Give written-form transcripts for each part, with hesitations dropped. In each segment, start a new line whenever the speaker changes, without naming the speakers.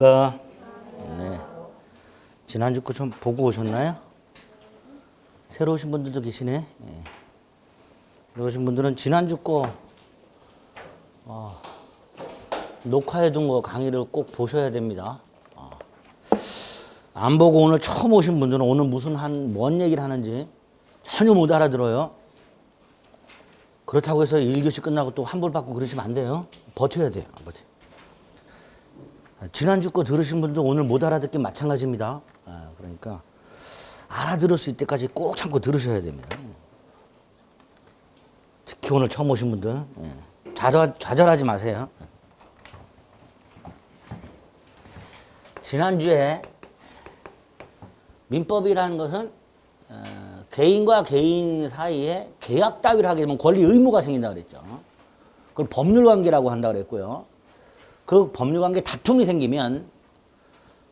네. 지난주 거 좀 보고 오셨나요? 새로 오신 분들도 계시네. 네. 새로 오신 분들은 지난주 거 녹화해둔 거 강의를 꼭 보셔야 됩니다. 안 보고 오늘 처음 오신 분들은 오늘 무슨 뭔 얘기를 하는지 전혀 못 알아들어요. 그렇다고 해서 1교시 끝나고 또 환불 받고 그러시면 안 돼요. 버텨야 돼요. 버텨. 지난주 거 들으신 분도 오늘 못 알아듣긴 마찬가지입니다. 그러니까 알아들을 수 있을 때까지 꼭 참고 들으셔야 됩니다. 특히 오늘 처음 오신 분들 좌절하지 마세요. 지난주에 민법이라는 것은 개인과 개인 사이에 계약 따위를 하게 되면 권리 의무가 생긴다 그랬죠. 그걸 법률관계라고 한다 그랬고요. 그 법률관계 다툼이 생기면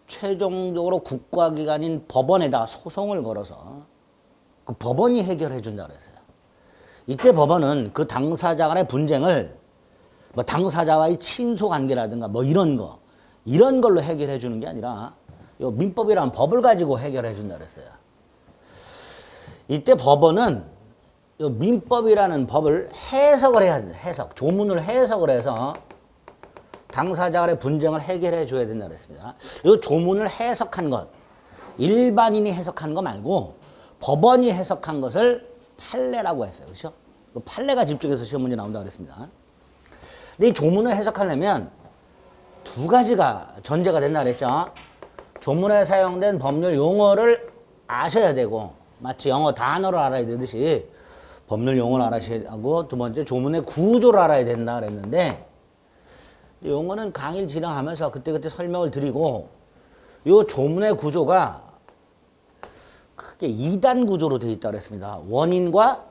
최종적으로 국가기관인 법원에다 소송을 걸어서 그 법원이 해결해 준다 그랬어요. 이때 법원은 그 당사자 간의 분쟁을 뭐 당사자와의 친소 관계라든가 뭐 이런 걸로 해결해 주는 게 아니라 요 민법이라는 법을 가지고 해결해 준다 그랬어요. 이때 법원은 요 민법이라는 법을 해석을 해야 된다. 조문을 해석을 해서 당사자 간의 분쟁을 해결해 줘야 된다 그랬습니다. 이 조문을 해석한 것, 일반인이 해석한 거 말고 법원이 해석한 것을 판례라고 했어요. 그렇죠? 판례가 집중해서 시험 문제 나온다고 그랬습니다. 근데 이 조문을 해석하려면 두 가지가 전제가 된다 그랬죠. 조문에 사용된 법률 용어를 아셔야 되고, 마치 영어 단어를 알아야 되듯이 법률 용어를 알아야 하고, 두 번째 조문의 구조를 알아야 된다 그랬는데, 용어는 강의를 진행하면서 그때그때 설명을 드리고, 이 조문의 구조가 크게 2단 구조로 되어 있다고 그랬습니다. 원인과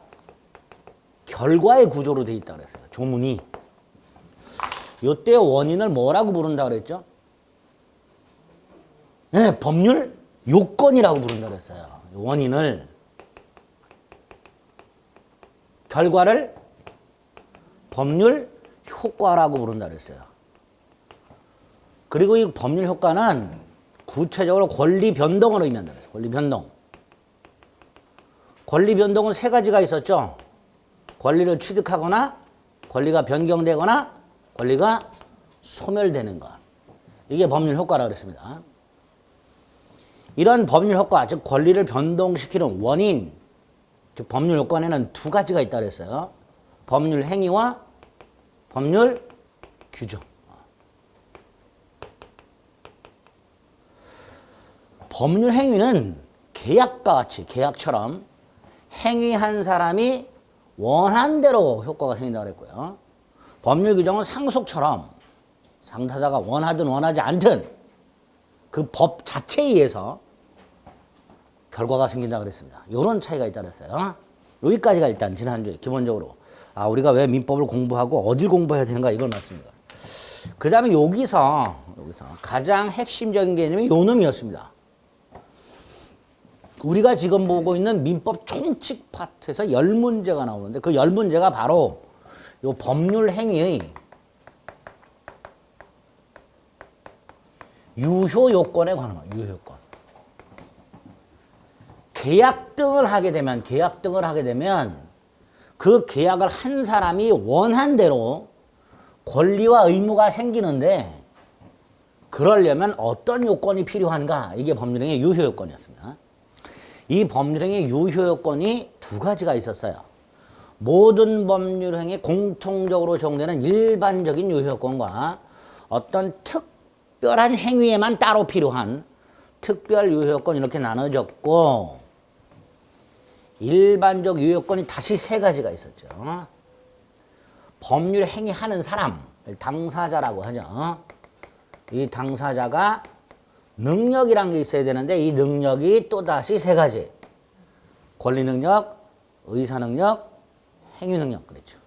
결과의 구조로 되어 있다고 그랬어요. 조문이. 이때 원인을 뭐라고 부른다고 그랬죠? 네, 법률 요건이라고 부른다고 그랬어요. 원인을. 결과를 법률 효과라고 부른다고 그랬어요. 그리고 이 법률 효과는 구체적으로 권리 변동을 의미한다 그랬어요. 권리 변동. 권리 변동은 세 가지가 있었죠. 권리를 취득하거나, 권리가 변경되거나, 권리가 소멸되는 것. 이게 법률 효과라고 그랬습니다. 이런 법률 효과, 즉 권리를 변동시키는 원인, 즉 법률 효과에는 두 가지가 있다고 그랬어요. 법률 행위와 법률 규정. 법률 행위는 계약과 같이, 계약처럼 행위한 사람이 원한 대로 효과가 생긴다고 그랬고요. 법률 규정은 상속처럼 당사자가 원하든 원하지 않든 그 법 자체에 의해서 결과가 생긴다고 그랬습니다. 이런 차이가 있다고 그랬어요. 여기까지가 일단 지난주에 기본적으로 우리가 왜 민법을 공부하고 어딜 공부해야 되는가 이걸 말씀드립니다. 그 다음에 여기서 가장 핵심적인 개념이 요 놈이었습니다. 우리가 지금 보고 있는 민법 총칙 파트에서 10문제가 나오는데 그 10문제가 바로 요 법률 행위의 유효 요건에 관한 거예요. 유효 요건. 계약 등을 하게 되면 그 계약을 한 사람이 원한 대로 권리와 의무가 생기는데 그러려면 어떤 요건이 필요한가? 이게 법률행위의 유효 요건이었습니다. 이 법률행위의 유효 요건이 두 가지가 있었어요. 모든 법률행위에 공통적으로 적용되는 일반적인 유효 요건과 어떤 특별한 행위에만 따로 필요한 특별 유효 요건 이렇게 나눠졌고 일반적 유효 요건이 다시 세 가지가 있었죠. 법률 행위하는 사람, 당사자라고 하죠. 이 당사자가 능력이란 게 있어야 되는데 이 능력이 또다시 세 가지. 권리 능력, 의사 능력, 행위 능력 그랬죠.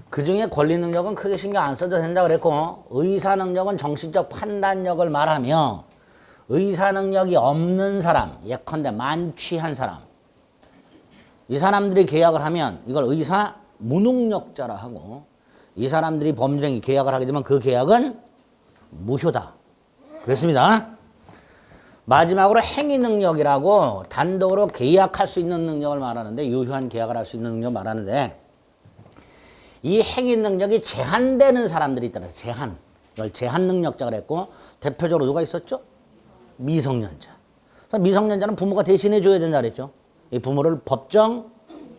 그 중에 권리 능력은 크게 신경 안 써도 된다 그랬고 의사 능력은 정신적 판단력을 말하며 의사 능력이 없는 사람, 예컨대 만취한 사람 이 사람들이 계약을 하면 이걸 의사 무능력자라 하고 이 사람들이 법률행위 계약을 하게 되면 그 계약은 무효다. 그렇습니다. 마지막으로 행위 능력이라고 단독으로 계약할 수 있는 능력을 말하는데, 유효한 계약을 할 수 있는 능력을 말하는데, 이 행위 능력이 제한되는 사람들이 있다는 거예요. 제한. 이걸 제한 능력자가 그랬고, 대표적으로 누가 있었죠? 미성년자. 그래서 미성년자는 부모가 대신해 줘야 된다 그랬죠. 이 부모를 법정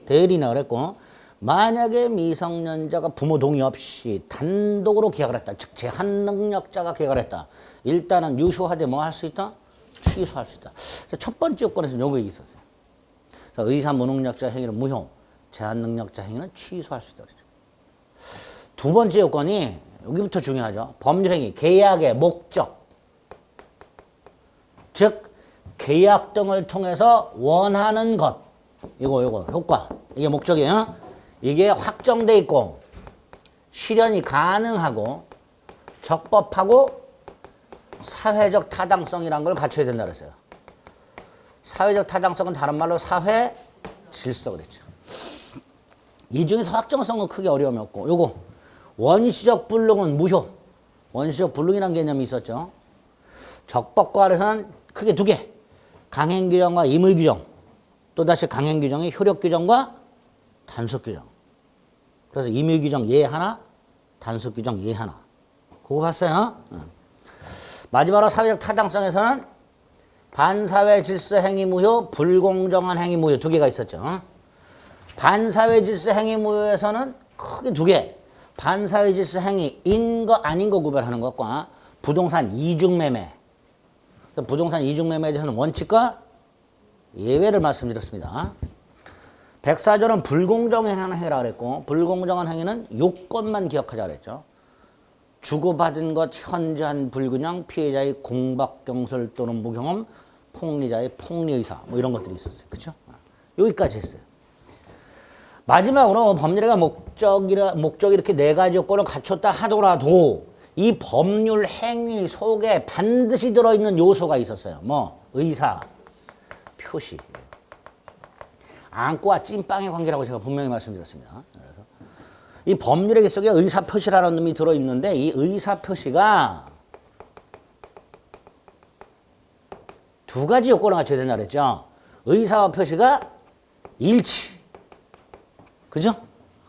대리인이라고 그랬고, 만약에 미성년자가 부모 동의 없이 단독으로 계약을 했다. 즉 제한 능력자가 계약을 했다. 일단은 유효하되 뭐 할 수 있다? 취소할 수 있다. 첫 번째 요건에서 요거 얘기 있었어요. 그래서 의사 무능력자 행위는 무효, 제한 능력자 행위는 취소할 수 있다 그랬죠. 두 번째 요건이 여기부터 중요하죠. 법률 행위, 계약의 목적. 즉 계약 등을 통해서 원하는 것. 이거 효과. 이게 목적이에요. 이게 확정돼 있고 실현이 가능하고 적법하고 사회적 타당성이라는 걸 갖춰야 된다 그랬어요. 사회적 타당성은 다른 말로 사회 질서 그랬죠. 이 중에서 확정성은 크게 어려움이 없고, 요거 원시적 불능은 무효. 원시적 불능이라는 개념이 있었죠. 적법과 아래서는 크게 두 개. 강행 규정과 임의 규정. 또다시 강행 규정의 효력 규정과 단속 규정. 그래서 임의 규정 예 하나, 단속 규정 예 하나. 그거 봤어요? 마지막으로 사회적 타당성에서는 반사회 질서 행위 무효, 불공정한 행위 무효 두 개가 있었죠. 반사회 질서 행위 무효에서는 크게 두 개. 반사회 질서 행위인 거 아닌 거 구별하는 것과 부동산 이중매매. 부동산 이중매매에 대해서는 원칙과 예외를 말씀드렸습니다. 104조는 불공정한 행위라고 그랬고, 불공정한 행위는 요건만 기억하자 그랬죠. 주고받은 것 현저한 불균형, 피해자의 공박경솔 또는 무경험, 폭리자의 폭리의사, 뭐 이런 것들이 있었어요. 그렇죠? 여기까지 했어요. 마지막으로 법률의 목적이 이렇게 네 가지 요건을 갖췄다 하더라도 이 법률 행위 속에 반드시 들어있는 요소가 있었어요. 뭐 의사, 표시. 안고와 찐빵의 관계라고 제가 분명히 말씀드렸습니다. 그래서 이 법률의 속에 의사 표시라는 놈이 들어있는데, 이 의사 표시가 두 가지 요건을 갖춰야 된다 그랬죠. 의사와 표시가 일치. 그죠?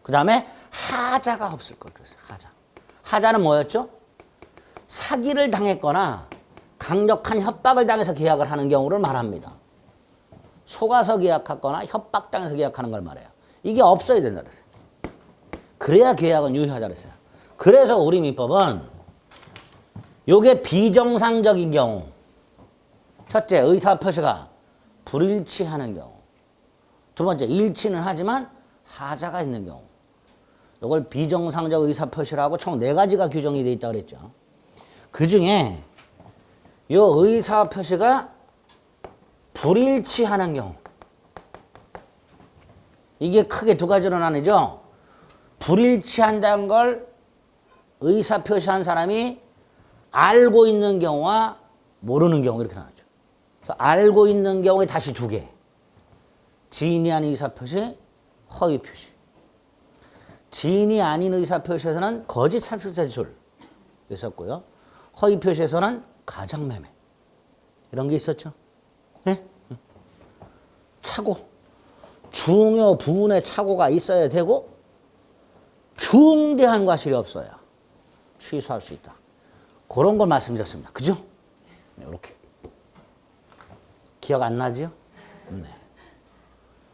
그 다음에 하자가 없을 것 그랬어요. 하자. 하자는 뭐였죠? 사기를 당했거나 강력한 협박을 당해서 계약을 하는 경우를 말합니다. 속아서 계약하거나 협박당해서 계약하는 걸 말해요. 이게 없어야 된다 그랬어요. 그래야 계약은 유효하다 그랬어요. 그래서 우리 민법은 요게 비정상적인 경우, 첫째 의사표시가 불일치하는 경우, 두 번째 일치는 하지만 하자가 있는 경우, 이걸 비정상적 의사표시라고 총 네 가지가 규정이 되어 있다고 그랬죠. 그 중에 요 의사표시가 불일치하는 경우, 이게 크게 두 가지로 나뉘죠. 불일치한다는 걸 의사표시한 사람이 알고 있는 경우와 모르는 경우 이렇게 나누죠. 그래서 알고 있는 경우에 다시 두 개. 지인이 아닌 의사표시, 허위표시. 지인이 아닌 의사표시에서는 거짓 사실서 제출 있었고요. 허위표시에서는 가장매매. 이런 게 있었죠. 네? 착오. 중요 부분에 착오가 있어야 되고 중대한 과실이 없어야 취소할 수 있다. 그런 걸 말씀드렸습니다. 그죠? 이렇게. 기억 안 나죠? 네.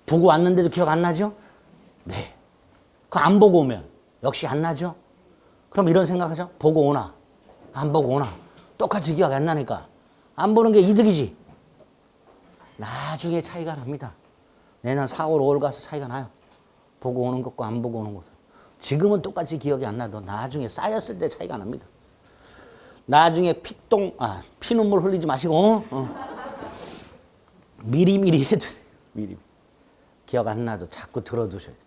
보고 왔는데도 기억 안 나죠? 네. 그 안 보고 오면 역시 안 나죠? 그럼 이런 생각하죠? 보고 오나 안 보고 오나 똑같이 기억 안 나니까 안 보는 게 이득이지. 나중에 차이가 납니다. 내년 4월, 5월 가서 차이가 나요. 보고 오는 것과 안 보고 오는 것은. 지금은 똑같이 기억이 안 나도 나중에 쌓였을 때 차이가 납니다. 나중에 피눈물 흘리지 마시고 미리미리 해두세요. 미리. 기억 안 나도 자꾸 들어두셔야 돼요.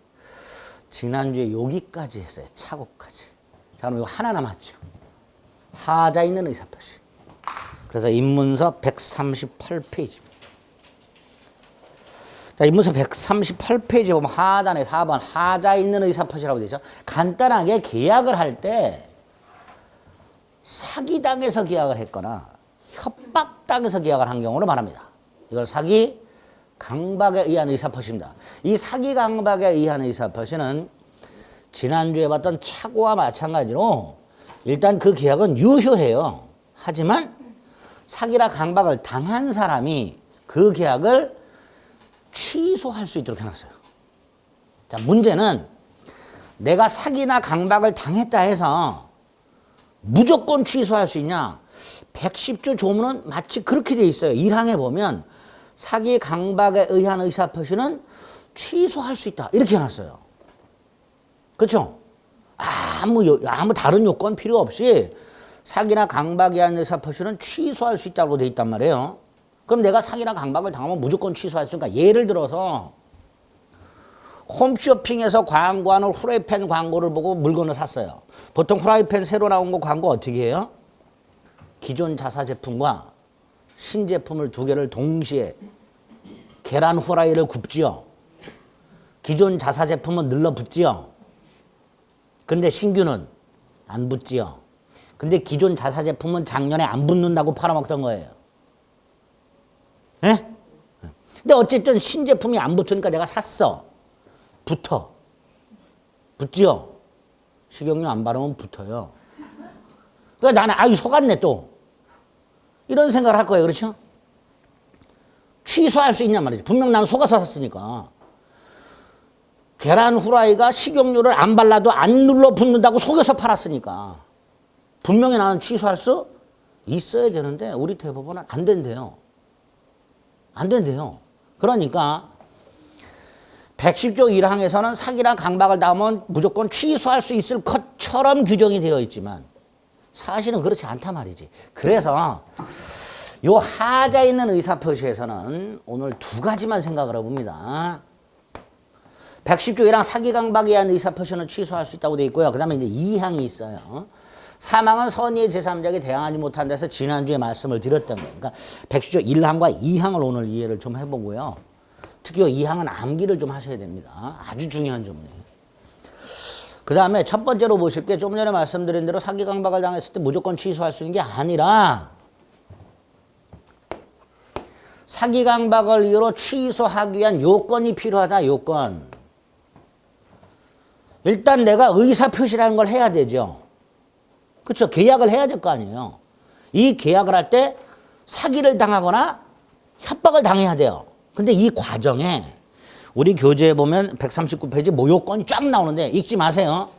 지난주에 여기까지 했어요. 착오까지. 자, 그럼 이거 하나 남았죠. 하자 있는 의사표시. 그래서 입문서 138페이지입니다. 자, 입문서 138페이지 보면 하단에 4번 하자 있는 의사표시라고 되죠. 간단하게 계약을 할 때 사기당해서 계약을 했거나 협박당해서 계약을 한 경우를 말합니다. 이걸 사기 강박에 의한 의사표시입니다. 이 사기 강박에 의한 의사표시는 지난주에 봤던 착오와 마찬가지로 일단 그 계약은 유효해요. 하지만 사기나 강박을 당한 사람이 그 계약을 취소할 수 있도록 해놨어요. 자, 문제는 내가 사기나 강박을 당했다 해서 무조건 취소할 수 있냐? 110조 조문은 마치 그렇게 돼 있어요. 1항에 보면 사기 강박에 의한 의사표시는 취소할 수 있다. 이렇게 해놨어요. 그렇죠? 아무 다른 요건 필요 없이 사기나 강박에 의한 의사표시는 취소할 수 있다고 돼 있단 말이에요. 그럼 내가 사기나 강박을 당하면 무조건 취소할 수 있으니까 예를 들어서 홈쇼핑에서 광고하는 후라이팬 광고를 보고 물건을 샀어요. 보통 후라이팬 새로 나온 거 광고 어떻게 해요? 기존 자사 제품과 신제품을 두 개를 동시에 계란 후라이를 굽지요. 기존 자사 제품은 늘러 붙지요. 근데 신규는 안 붙지요. 근데 기존 자사 제품은 작년에 안 붙는다고 팔아먹던 거예요. 예? 근데 어쨌든 신제품이 안 붙으니까 내가 샀어. 붙어. 붙지요? 식용유 안 바르면 붙어요. 그러니까 나는 속았네 또. 이런 생각을 할 거예요. 그렇죠? 취소할 수 있냔 말이지. 분명 나는 속아서 샀으니까. 계란 후라이가 식용유를 안 발라도 안 눌러 붙는다고 속여서 팔았으니까. 분명히 나는 취소할 수 있어야 되는데 우리 대법원은 안 된대요. 안 된대요. 그러니까 110조 1항에서는 사기나 강박을 당하면 무조건 취소할 수 있을 것처럼 규정이 되어 있지만 사실은 그렇지 않단 말이지. 그래서 요 하자에 있는 의사표시에서는 오늘 두 가지만 생각을 해봅니다. 110조 1항 사기 강박에 의한 의사표시는 취소할 수 있다고 되어 있고요. 그 다음에 이제 2항이 있어요. 사망은 선의의 제3자에게 대항하지 못한다 해서 지난주에 말씀을 드렸던 거예요. 그러니까 110조 1항과 2항을 오늘 이해를 좀 해보고요. 특히 2항은 암기를 좀 하셔야 됩니다. 아주 중요한 점이에요. 그 다음에 첫 번째로 보실 게 좀 전에 말씀드린 대로 사기 강박을 당했을 때 무조건 취소할 수 있는 게 아니라 사기 강박을 이유로 취소하기 위한 요건이 필요하다. 요건. 일단 내가 의사표시라는 걸 해야 되죠. 그렇죠? 계약을 해야 될 거 아니에요. 이 계약을 할 때 사기를 당하거나 협박을 당해야 돼요. 근데 이 과정에 우리 교재에 보면 139페이지 모요건이 쫙 나오는데 읽지 마세요.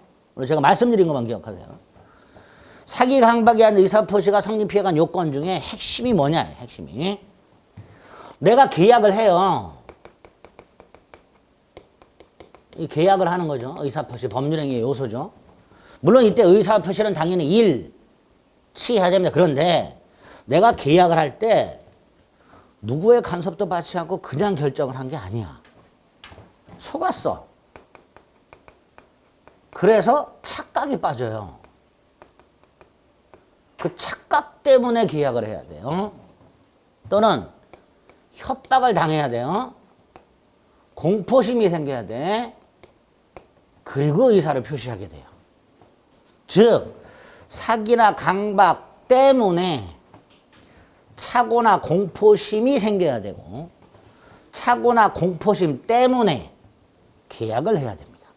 제가 말씀드린 것만 기억하세요. 사기 강박에 의한 의사표시가 성립해야 한 요건 중에 핵심이 뭐냐? 핵심이. 내가 계약을 해요. 이 계약을 하는 거죠. 의사표시 법률행위의 요소죠. 물론 이때 의사표시는 당연히 일치해야 됩니다. 그런데 내가 계약을 할 때 누구의 간섭도 받지 않고 그냥 결정을 한 게 아니야. 속았어. 그래서 착각이 빠져요. 그 착각 때문에 계약을 해야 돼요. 또는 협박을 당해야 돼요. 공포심이 생겨야 돼. 그리고 의사를 표시하게 돼요. 즉 사기나 강박 때문에 착오나 공포심이 생겨야 되고 착오나 공포심 때문에 계약을 해야 됩니다.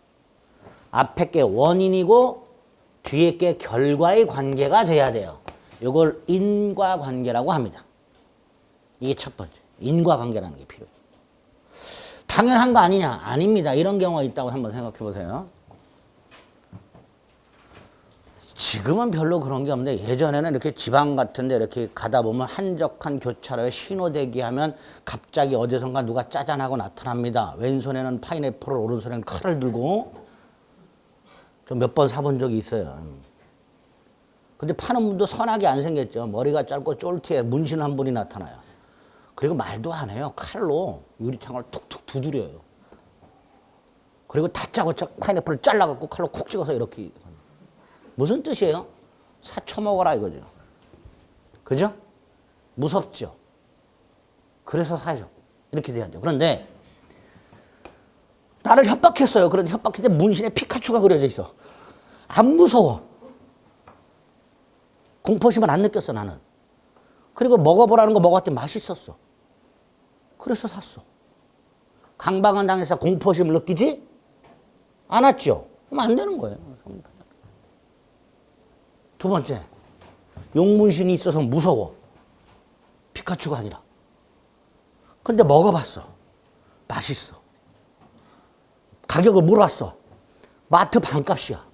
앞에 게 원인이고 뒤에 게 결과의 관계가 돼야 돼요. 이걸 인과관계라고 합니다. 이게 첫 번째. 인과관계라는 게 필요해요. 당연한 거 아니냐? 아닙니다. 이런 경우가 있다고 한번 생각해 보세요. 지금은 별로 그런 게 없는데 예전에는 이렇게 지방 같은 데 이렇게 가다 보면 한적한 교차로에 신호 대기하면 갑자기 어디선가 누가 짜잔하고 나타납니다. 왼손에는 파인애플을 오른손에는 칼을 들고 좀 몇 번 사본 적이 있어요. 근데 파는 분도 선하게 안 생겼죠. 머리가 짧고 쫄티에 문신 한 분이 나타나요. 그리고 말도 안 해요. 칼로 유리창을 툭툭 두드려요. 그리고 다짜고짜 파인애플을 잘라갖고 칼로 쿡 찍어서 이렇게. 무슨 뜻이에요? 사쳐먹어라 이거죠. 그죠? 무섭죠? 그래서 사죠. 이렇게 돼야죠. 그런데 나를 협박했어요. 그런데 협박할 때 문신에 피카츄가 그려져 있어. 안 무서워. 공포심을 안 느꼈어 나는. 그리고 먹어보라는 거 먹었더니 맛있었어. 그래서 샀어. 강박은 당해서 공포심을 느끼지 않았죠. 그럼 안 되는 거예요. 두 번째, 용문신이 있어서 무서워. 피카츄가 아니라. 근데 먹어봤어. 맛있어. 가격을 물어봤어. 마트 반값이야.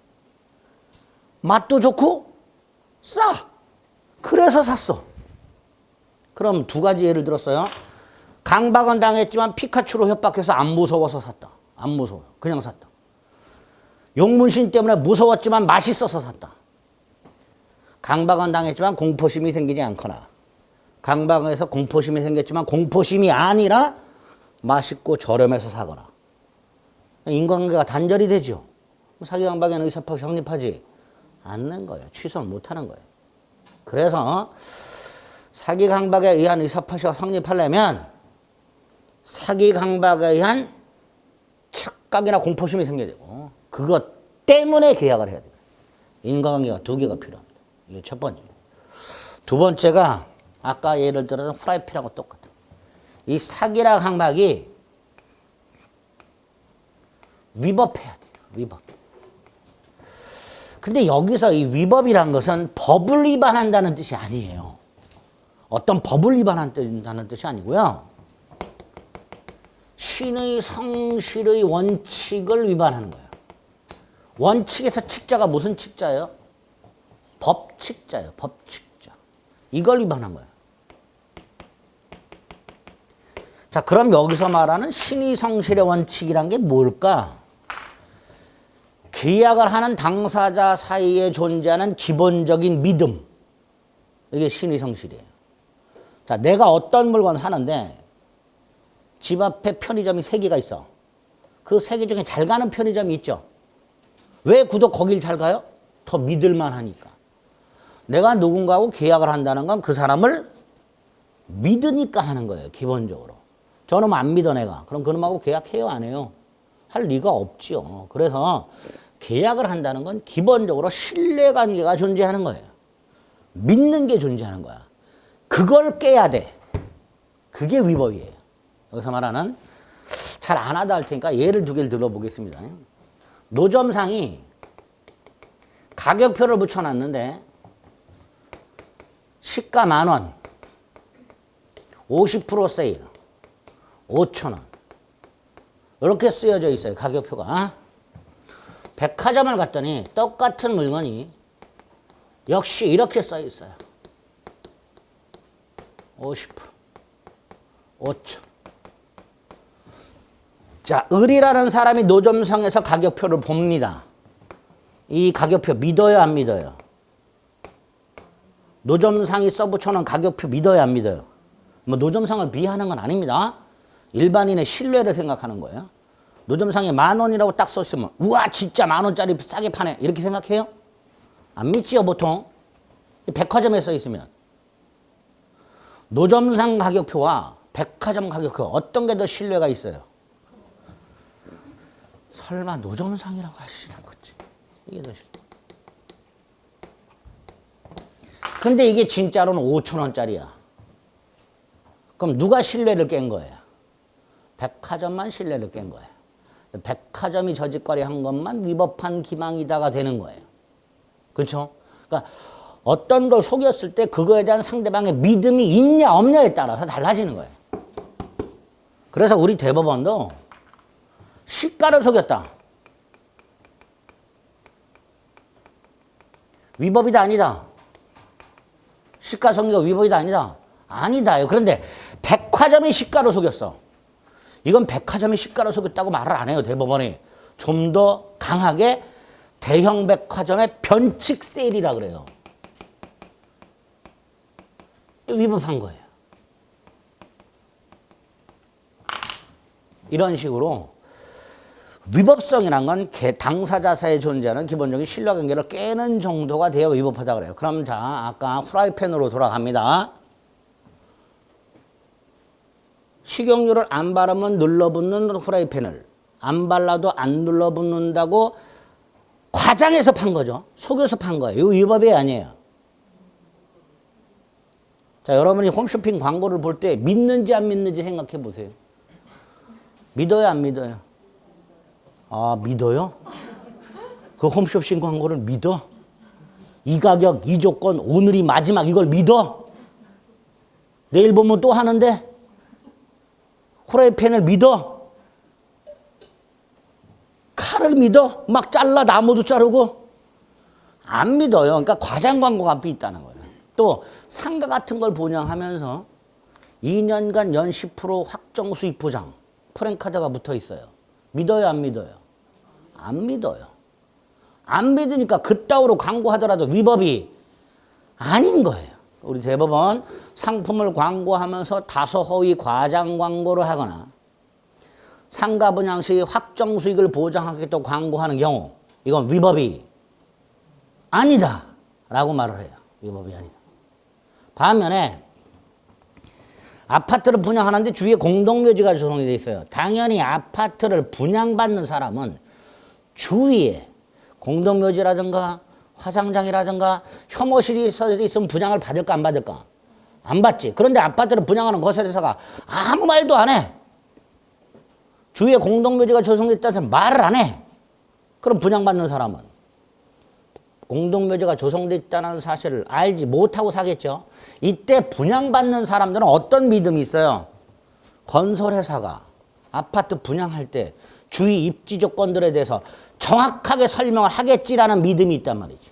맛도 좋고 싸. 그래서 샀어. 그럼 두 가지 예를 들었어요. 강박은 당했지만 피카츄로 협박해서 안 무서워서 샀다. 안 무서워. 그냥 샀다. 용문신 때문에 무서웠지만 맛있어서 샀다. 강박은 당했지만 공포심이 생기지 않거나 강박에서 공포심이 생겼지만 공포심이 아니라 맛있고 저렴해서 사거나 인간관계가 단절이 되죠. 사기 강박에는 의사파악이 성립하지 않는 거예요. 취소는 못하는 거예요. 그래서 사기 강박에 의한 의사파악이 성립하려면 사기 강박에 의한 착각이나 공포심이 생겨야 되고 그것 때문에 계약을 해야 돼요. 인과관계가 두 개가 필요합니다. 이게 첫 번째. 두 번째가 아까 예를 들어서 후라이팬하고 똑같아요. 이 사기랑 강박이 위법해야 돼요. 위법. 근데 여기서 이 위법이란 것은 법을 위반한다는 뜻이 아니에요. 어떤 법을 위반한다는 뜻이 아니고요. 신의 성실의 원칙을 위반하는 거예요. 원칙에서 칙자가 무슨 칙자예요? 법칙자예요. 법칙자. 이걸 위반한 거예요. 자, 그럼 여기서 말하는 신의 성실의 원칙이란 게 뭘까? 계약을 하는 당사자 사이에 존재하는 기본적인 믿음. 이게 신의 성실이에요. 자, 내가 어떤 물건을 사는데 집 앞에 편의점이 3개가 있어. 그 3개 중에 잘 가는 편의점이 있죠. 왜 구독 거길 잘 가요? 더 믿을만 하니까. 내가 누군가하고 계약을 한다는 건 그 사람을 믿으니까 하는 거예요. 기본적으로. 저놈 안 믿어 내가. 그럼 그놈하고 계약해요? 안 해요? 할 리가 없죠. 그래서 계약을 한다는 건 기본적으로 신뢰관계가 존재하는 거예요. 믿는 게 존재하는 거야. 그걸 깨야 돼. 그게 위법이에요. 여기서 말하는 잘 안 하다 할 테니까 예를 두 개를 들어보겠습니다. 노점상이 가격표를 붙여놨는데 시가 10,000원, 50% 세일, 5,000원 이렇게 쓰여져 있어요. 가격표가. 백화점을 갔더니 똑같은 물건이 역시 이렇게 써 있어요. 50%, 5,000원. 자, 을이라는 사람이 노점상에서 가격표를 봅니다. 이 가격표 믿어요, 안 믿어요? 노점상이 써붙여놓은 가격표 믿어요, 안 믿어요? 뭐 노점상을 비하하는 건 아닙니다. 일반인의 신뢰를 생각하는 거예요. 노점상에 10,000원이라고 딱 써있으면 우와 진짜 10,000원짜리 싸게 파네 이렇게 생각해요? 안 믿지요 보통. 백화점에 써있으면. 노점상 가격표와 백화점 가격표 어떤 게 더 신뢰가 있어요? 설마 노점상이라고 하시는 거지. 이게 더 신뢰. 근데 이게 진짜로는 5,000원짜리야. 그럼 누가 신뢰를 깬 거예요? 백화점만 신뢰를 깬 거예요. 백화점이 저짓거리 한 것만 위법한 기망이다가 되는 거예요. 그렇죠? 그러니까 어떤 걸 속였을 때 그거에 대한 상대방의 믿음이 있냐 없냐에 따라서 달라지는 거예요. 그래서 우리 대법원도 시가를 속였다. 위법이다 아니다. 시가 속이가 위법이다 아니다. 아니다요. 그런데 백화점이 시가로 속였어. 이건 백화점이 시가로 속였다고 말을 안 해요. 대법원이. 좀 더 강하게 대형 백화점의 변칙 세일이라 그래요. 위법한 거예요. 이런 식으로 위법성이란 건 당사자 사이에 존재하는 기본적인 신뢰관계를 깨는 정도가 되어 위법하다 그래요. 그럼 자, 아까 후라이팬으로 돌아갑니다. 식용유를 안 바르면 눌러붙는 후라이팬을 안 발라도 안 눌러붙는다고 과장해서 판 거죠. 속여서 판 거예요. 이거 위법이 아니에요. 자, 여러분이 홈쇼핑 광고를 볼 때 믿는지 안 믿는지 생각해 보세요. 믿어요, 안 믿어요? 아, 믿어요? 그 홈쇼핑 광고를 믿어? 이 가격, 이 조건, 오늘이 마지막 이걸 믿어? 내일 보면 또 하는데? 후라이팬을 믿어? 칼을 믿어? 막 잘라 나무도 자르고? 안 믿어요. 그러니까 과장 광고가 있다는 거예요. 또 상가 같은 걸 분양하면서 2년간 연 10% 확정 수익 보장 프랜카드가 붙어 있어요. 믿어요, 안 믿어요? 안 믿어요. 안 믿으니까 그따위로 광고하더라도 위법이 아닌 거예요. 우리 대법원 상품을 광고하면서 다소 허위 과장 광고를 하거나 상가 분양 시 확정 수익을 보장하겠다고 광고하는 경우 이건 위법이 아니다 라고 말을 해요. 위법이 아니다. 반면에 아파트를 분양하는데 주위에 공동묘지가 조성이 돼 있어요. 당연히 아파트를 분양받는 사람은 주위에 공동묘지라든가 화장장이라든가 혐오실이 있으면 분양을 받을까 안 받을까? 안 받지. 그런데 아파트를 분양하는 건설회사가 아무 말도 안 해. 주위에 공동묘지가 조성됐다는 말을 안 해. 그럼 분양받는 사람은 공동묘지가 조성됐다는 사실을 알지 못하고 사겠죠. 이때 분양받는 사람들은 어떤 믿음이 있어요? 건설회사가 아파트 분양할 때 주위 입지 조건들에 대해서 정확하게 설명을 하겠지라는 믿음이 있단 말이지.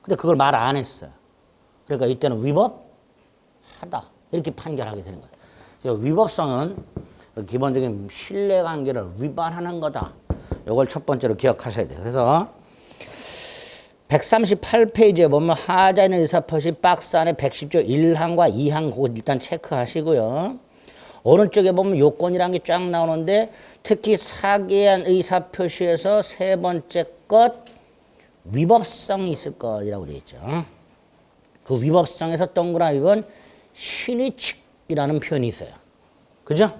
근데 그걸 말 안 했어요. 그러니까 이때는 위법하다 이렇게 판결하게 되는 거예요. 위법성은 기본적인 신뢰관계를 위반하는 거다. 이걸 첫 번째로 기억하셔야 돼요. 그래서 138페이지에 보면 하자인의 의사표시 박스 안에 110조 1항과 2항 그거 일단 체크하시고요. 오른쪽에 보면 요건이라는 게 쫙 나오는데 특히 사기한 의사표시에서 세 번째 것 위법성이 있을 것이라고 되어 있죠. 그 위법성에서 동그라미 번 신의칙이라는 표현이 있어요. 그죠?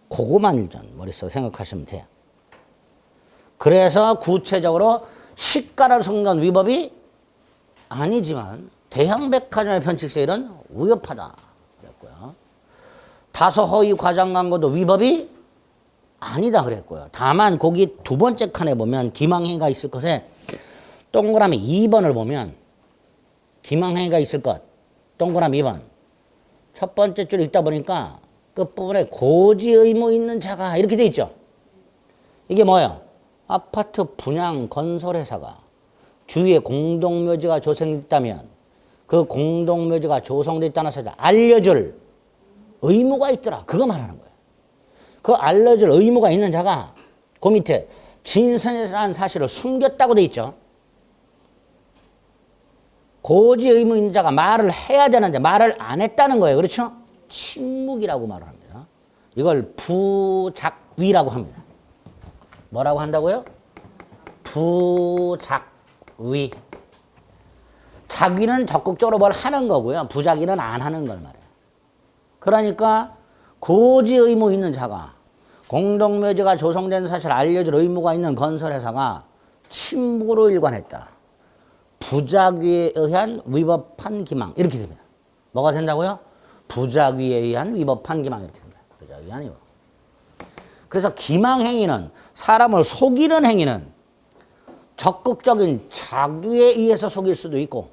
그거만 일단 머릿속에 생각하시면 돼요. 그래서 구체적으로 시가를 속는 위법이 아니지만 대형백화점의 편측세일은 위법하다 그랬고요. 다소 허위 과장 광고도 위법이 아니다 그랬고요. 다만 거기 두 번째 칸에 보면 기망행위가 있을 것에 동그라미 2번을 보면 기망행위가 있을 것 동그라미 2번 첫 번째 줄 읽다 보니까 끝부분에 고지 의무 있는 자가 이렇게 돼 있죠. 이게 뭐예요? 아파트 분양 건설회사가 주위에 공동묘지가 조성됐다면 그 공동묘지가 조성됐다는 사실을 알려줄 의무가 있더라. 그거 말하는 거예요. 그 알려줄 의무가 있는 자가 그 밑에 진선이라는 사실을 숨겼다고 돼 있죠. 고지 의무 있는 자가 말을 해야 되는데 말을 안 했다는 거예요. 그렇죠? 침묵이라고 말을 합니다. 이걸 부작위라고 합니다. 뭐라고 한다고요? 부작위. 작위는 적극적으로 뭘 하는 거고요. 부작위는 안 하는 걸 말해요. 그러니까 고지 의무 있는 자가 공동묘지가 조성된 사실을 알려줄 의무가 있는 건설회사가 침묵으로 일관했다. 부작위에 의한 위법한 기망 이렇게 됩니다. 뭐가 된다고요? 부작위에 의한 위법한 기망 이렇게 됩니다. 부작위 아니고. 그래서 기망행위는 사람을 속이는 행위는 적극적인 작위에 의해서 속일 수도 있고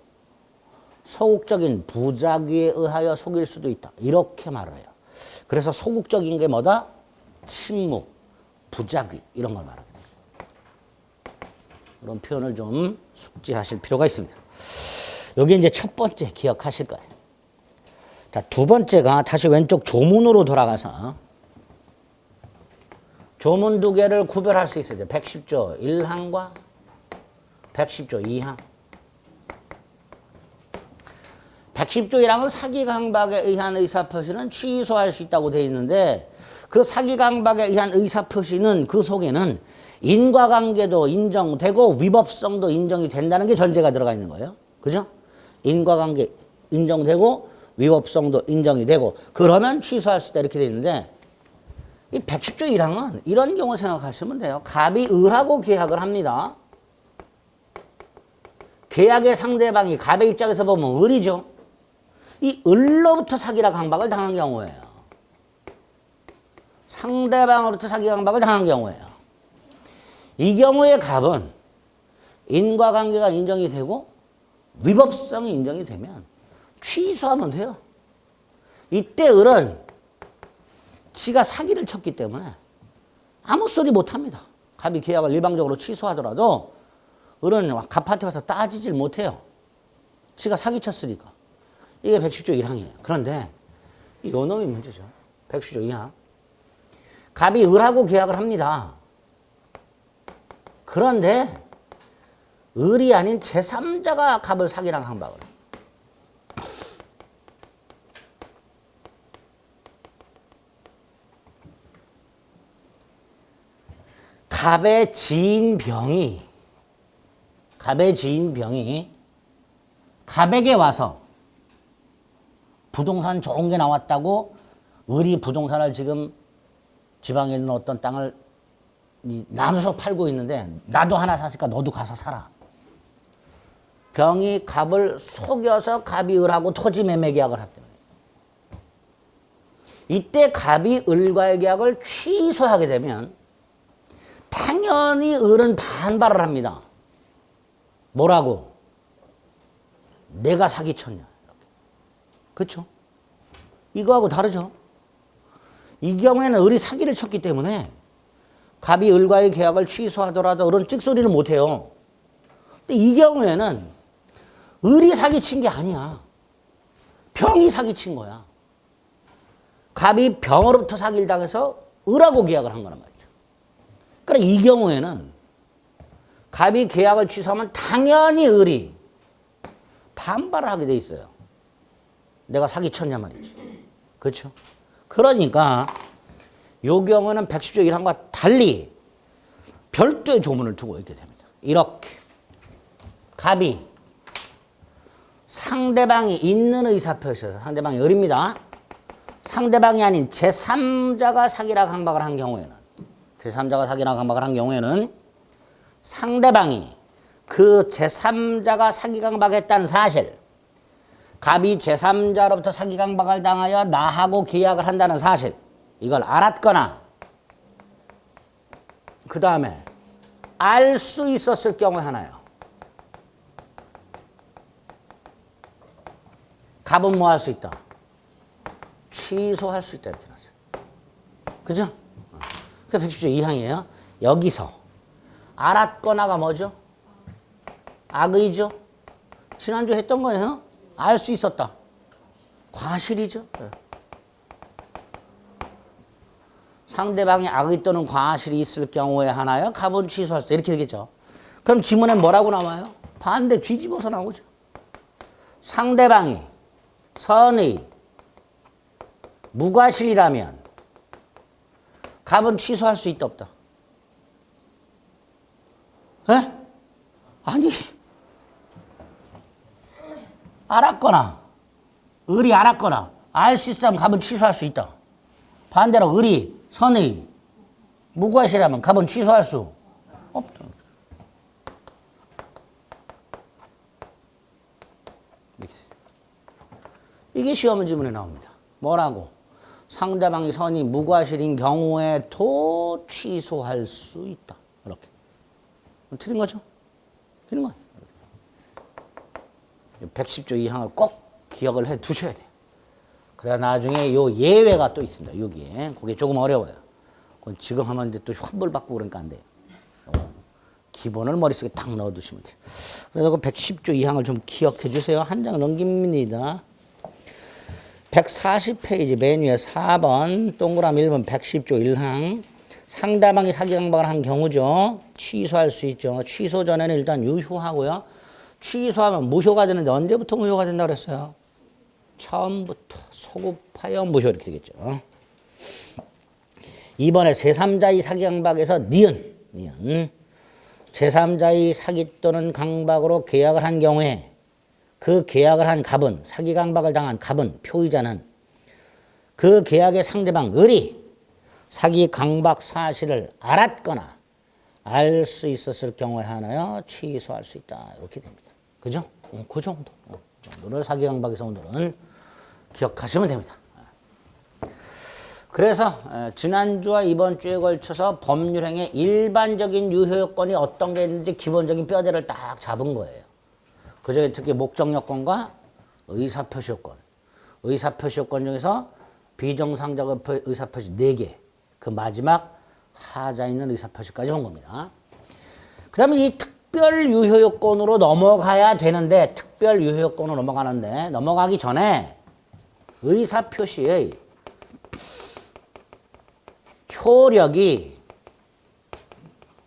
소극적인 부작위에 의하여 속일 수도 있다. 이렇게 말을 해요. 그래서 소극적인 게 뭐다? 침묵, 부작위 이런 걸 말합니다. 그런 표현을 좀 숙지하실 필요가 있습니다. 여기 이제 첫 번째 기억하실 거예요. 자, 두 번째가 다시 왼쪽 조문으로 돌아가서 조문 두 개를 구별할 수 있어요. 110조 1항과 110조 2항. 110조 1항은 사기 강박에 의한 의사표시는 취소할 수 있다고 되어 있는데 그 사기 강박에 의한 의사표시는 그 속에는 인과관계도 인정되고 위법성도 인정이 된다는 게 전제가 들어가 있는 거예요. 그죠? 인과관계 인정되고 위법성도 인정이 되고 그러면 취소할 수 있다 이렇게 되어 있는데 이 110조 1항은 이런 경우 생각하시면 돼요. 갑이 을하고 계약을 합니다. 계약의 상대방이 갑의 입장에서 보면 을이죠. 이 을로부터 사기라 강박을 당한 경우예요. 상대방으로부터 사기 강박을 당한 경우예요. 이 경우에 갑은 인과관계가 인정이 되고 위법성이 인정이 되면 취소하면 돼요. 이때 을은 지가 사기를 쳤기 때문에 아무 소리 못합니다. 갑이 계약을 일방적으로 취소하더라도 을은 갑한테 와서 따지질 못해요. 지가 사기 쳤으니까. 이게 110조 1항이에요. 그런데 요 놈이 문제죠. 110조 2항. 갑이 을하고 계약을 합니다. 그런데 을이 아닌 제3자가 갑을 사기랑 강박을 해요. 갑의 지인 병이 갑에게 와서 부동산 좋은 게 나왔다고 을이 부동산을 지금 지방에 있는 어떤 땅을 나눠서 팔고 있는데 나도 하나 샀으니까 너도 가서 사라. 병이 갑을 속여서 갑이 을하고 토지 매매 계약을 했대요. 이때 갑이 을과의 계약을 취소하게 되면 당연히 을은 반발을 합니다. 뭐라고? 내가 사기쳤냐. 그렇죠? 이거하고 다르죠? 이 경우에는 을이 사기를 쳤기 때문에 갑이 을과의 계약을 취소하더라도 을은 찍소리를 못해요. 근데 이 경우에는 을이 사기친 게 아니야. 병이 사기친 거야. 갑이 병으로부터 사기를 당해서 을하고 계약을 한 거란 말이죠. 그러니까 이 경우에는 갑이 계약을 취소하면 당연히 을이 반발을 하게 돼 있어요. 내가 사기쳤냐 말이지. 그렇죠? 그러니까 요 경우는 110조 1항과 달리 별도의 조문을 두고 있게 됩니다. 이렇게 갑이 상대방이 있는 의사표시에서 상대방이 을입니다. 상대방이 아닌 제3자가 사기라 강박을 한 경우에는 제3자가 사기라 강박을 한 경우에는 상대방이 그 제3자가 사기 강박했다는 사실, 갑이 제3자로부터 사기 강박을 당하여 나하고 계약을 한다는 사실, 이걸 알았거나 그 다음에 알 수 있었을 경우에 하나요. 갑은 뭐 할 수 있다? 취소할 수 있다 이렇게 나왔어요. 그죠? 그게 110조 2항이에요. 여기서 알았거나가 뭐죠? 악의죠? 지난주 했던 거예요. 알 수 있었다. 과실이죠. 상대방이 악의 또는 과실이 있을 경우에 하나요. 갑은 취소할 수 있다. 이렇게 되겠죠. 그럼 지문에 뭐라고 나와요? 반대 뒤집어서 나오죠. 상대방이 선의 무과실이라면 갑은 취소할 수 있다 없다? 에? 아니 알았거나 을이 알았거나 알 수 있으면 갑은 취소할 수 있다. 반대로 을이 선의 무과실이라면 갑은 취소할 수 없다. 이게 시험 지문에 나옵니다. 뭐라고? 상대방이 선의 무과실인 경우에도 취소할 수 있다. 이렇게. 틀린 거죠? 틀린 거예요. 110조 2항을 꼭 기억을 해 두셔야 돼요. 그래야 나중에 요 예외가 또 있습니다. 여기에. 그게 조금 어려워요. 그건 지금 하면 이제 또 환불 받고 그러니까 안 돼요. 기본을 머릿속에 딱 넣어 두시면 돼요. 그래서 그 110조 2항을 좀 기억해 주세요. 한 장 넘깁니다. 140페이지 맨 위에 4번 동그라미 1번 110조 1항. 상대방이 사기 강박을 한 경우죠. 취소할 수 있죠. 취소 전에는 일단 유효하고요. 취소하면 무효가 되는데 언제부터 무효가 된다고 그랬어요? 처음부터 소급하여 무효 이렇게 되겠죠. 2번에 제3자의 사기 강박에서 니은 제3자의 사기 또는 강박으로 계약을 한 경우에 그 계약을 한 갑은 사기 강박을 당한 갑은 표의자는 그 계약의 상대방 을이 사기 강박 사실을 알았거나 알 수 있었을 경우에 하나요 취소할 수 있다 이렇게 됩니다. 그죠? 그 정도. 를 사기 강박에서 오늘은 기억하시면 됩니다. 그래서 지난주와 이번 주에 걸쳐서 법률행위의 일반적인 유효요건이 어떤 게 있는지 기본적인 뼈대를 딱 잡은 거예요. 그중에 특히 목적요건과 의사표시요건. 의사표시요건 중에서 비정상적 의사표시 4개. 그 마지막 하자 있는 의사표시까지 온 겁니다. 그 다음에 이 특별 유효요건으로 넘어가야 되는데 특별 유효요건으로 넘어가는데 넘어가기 전에 의사표시의 효력이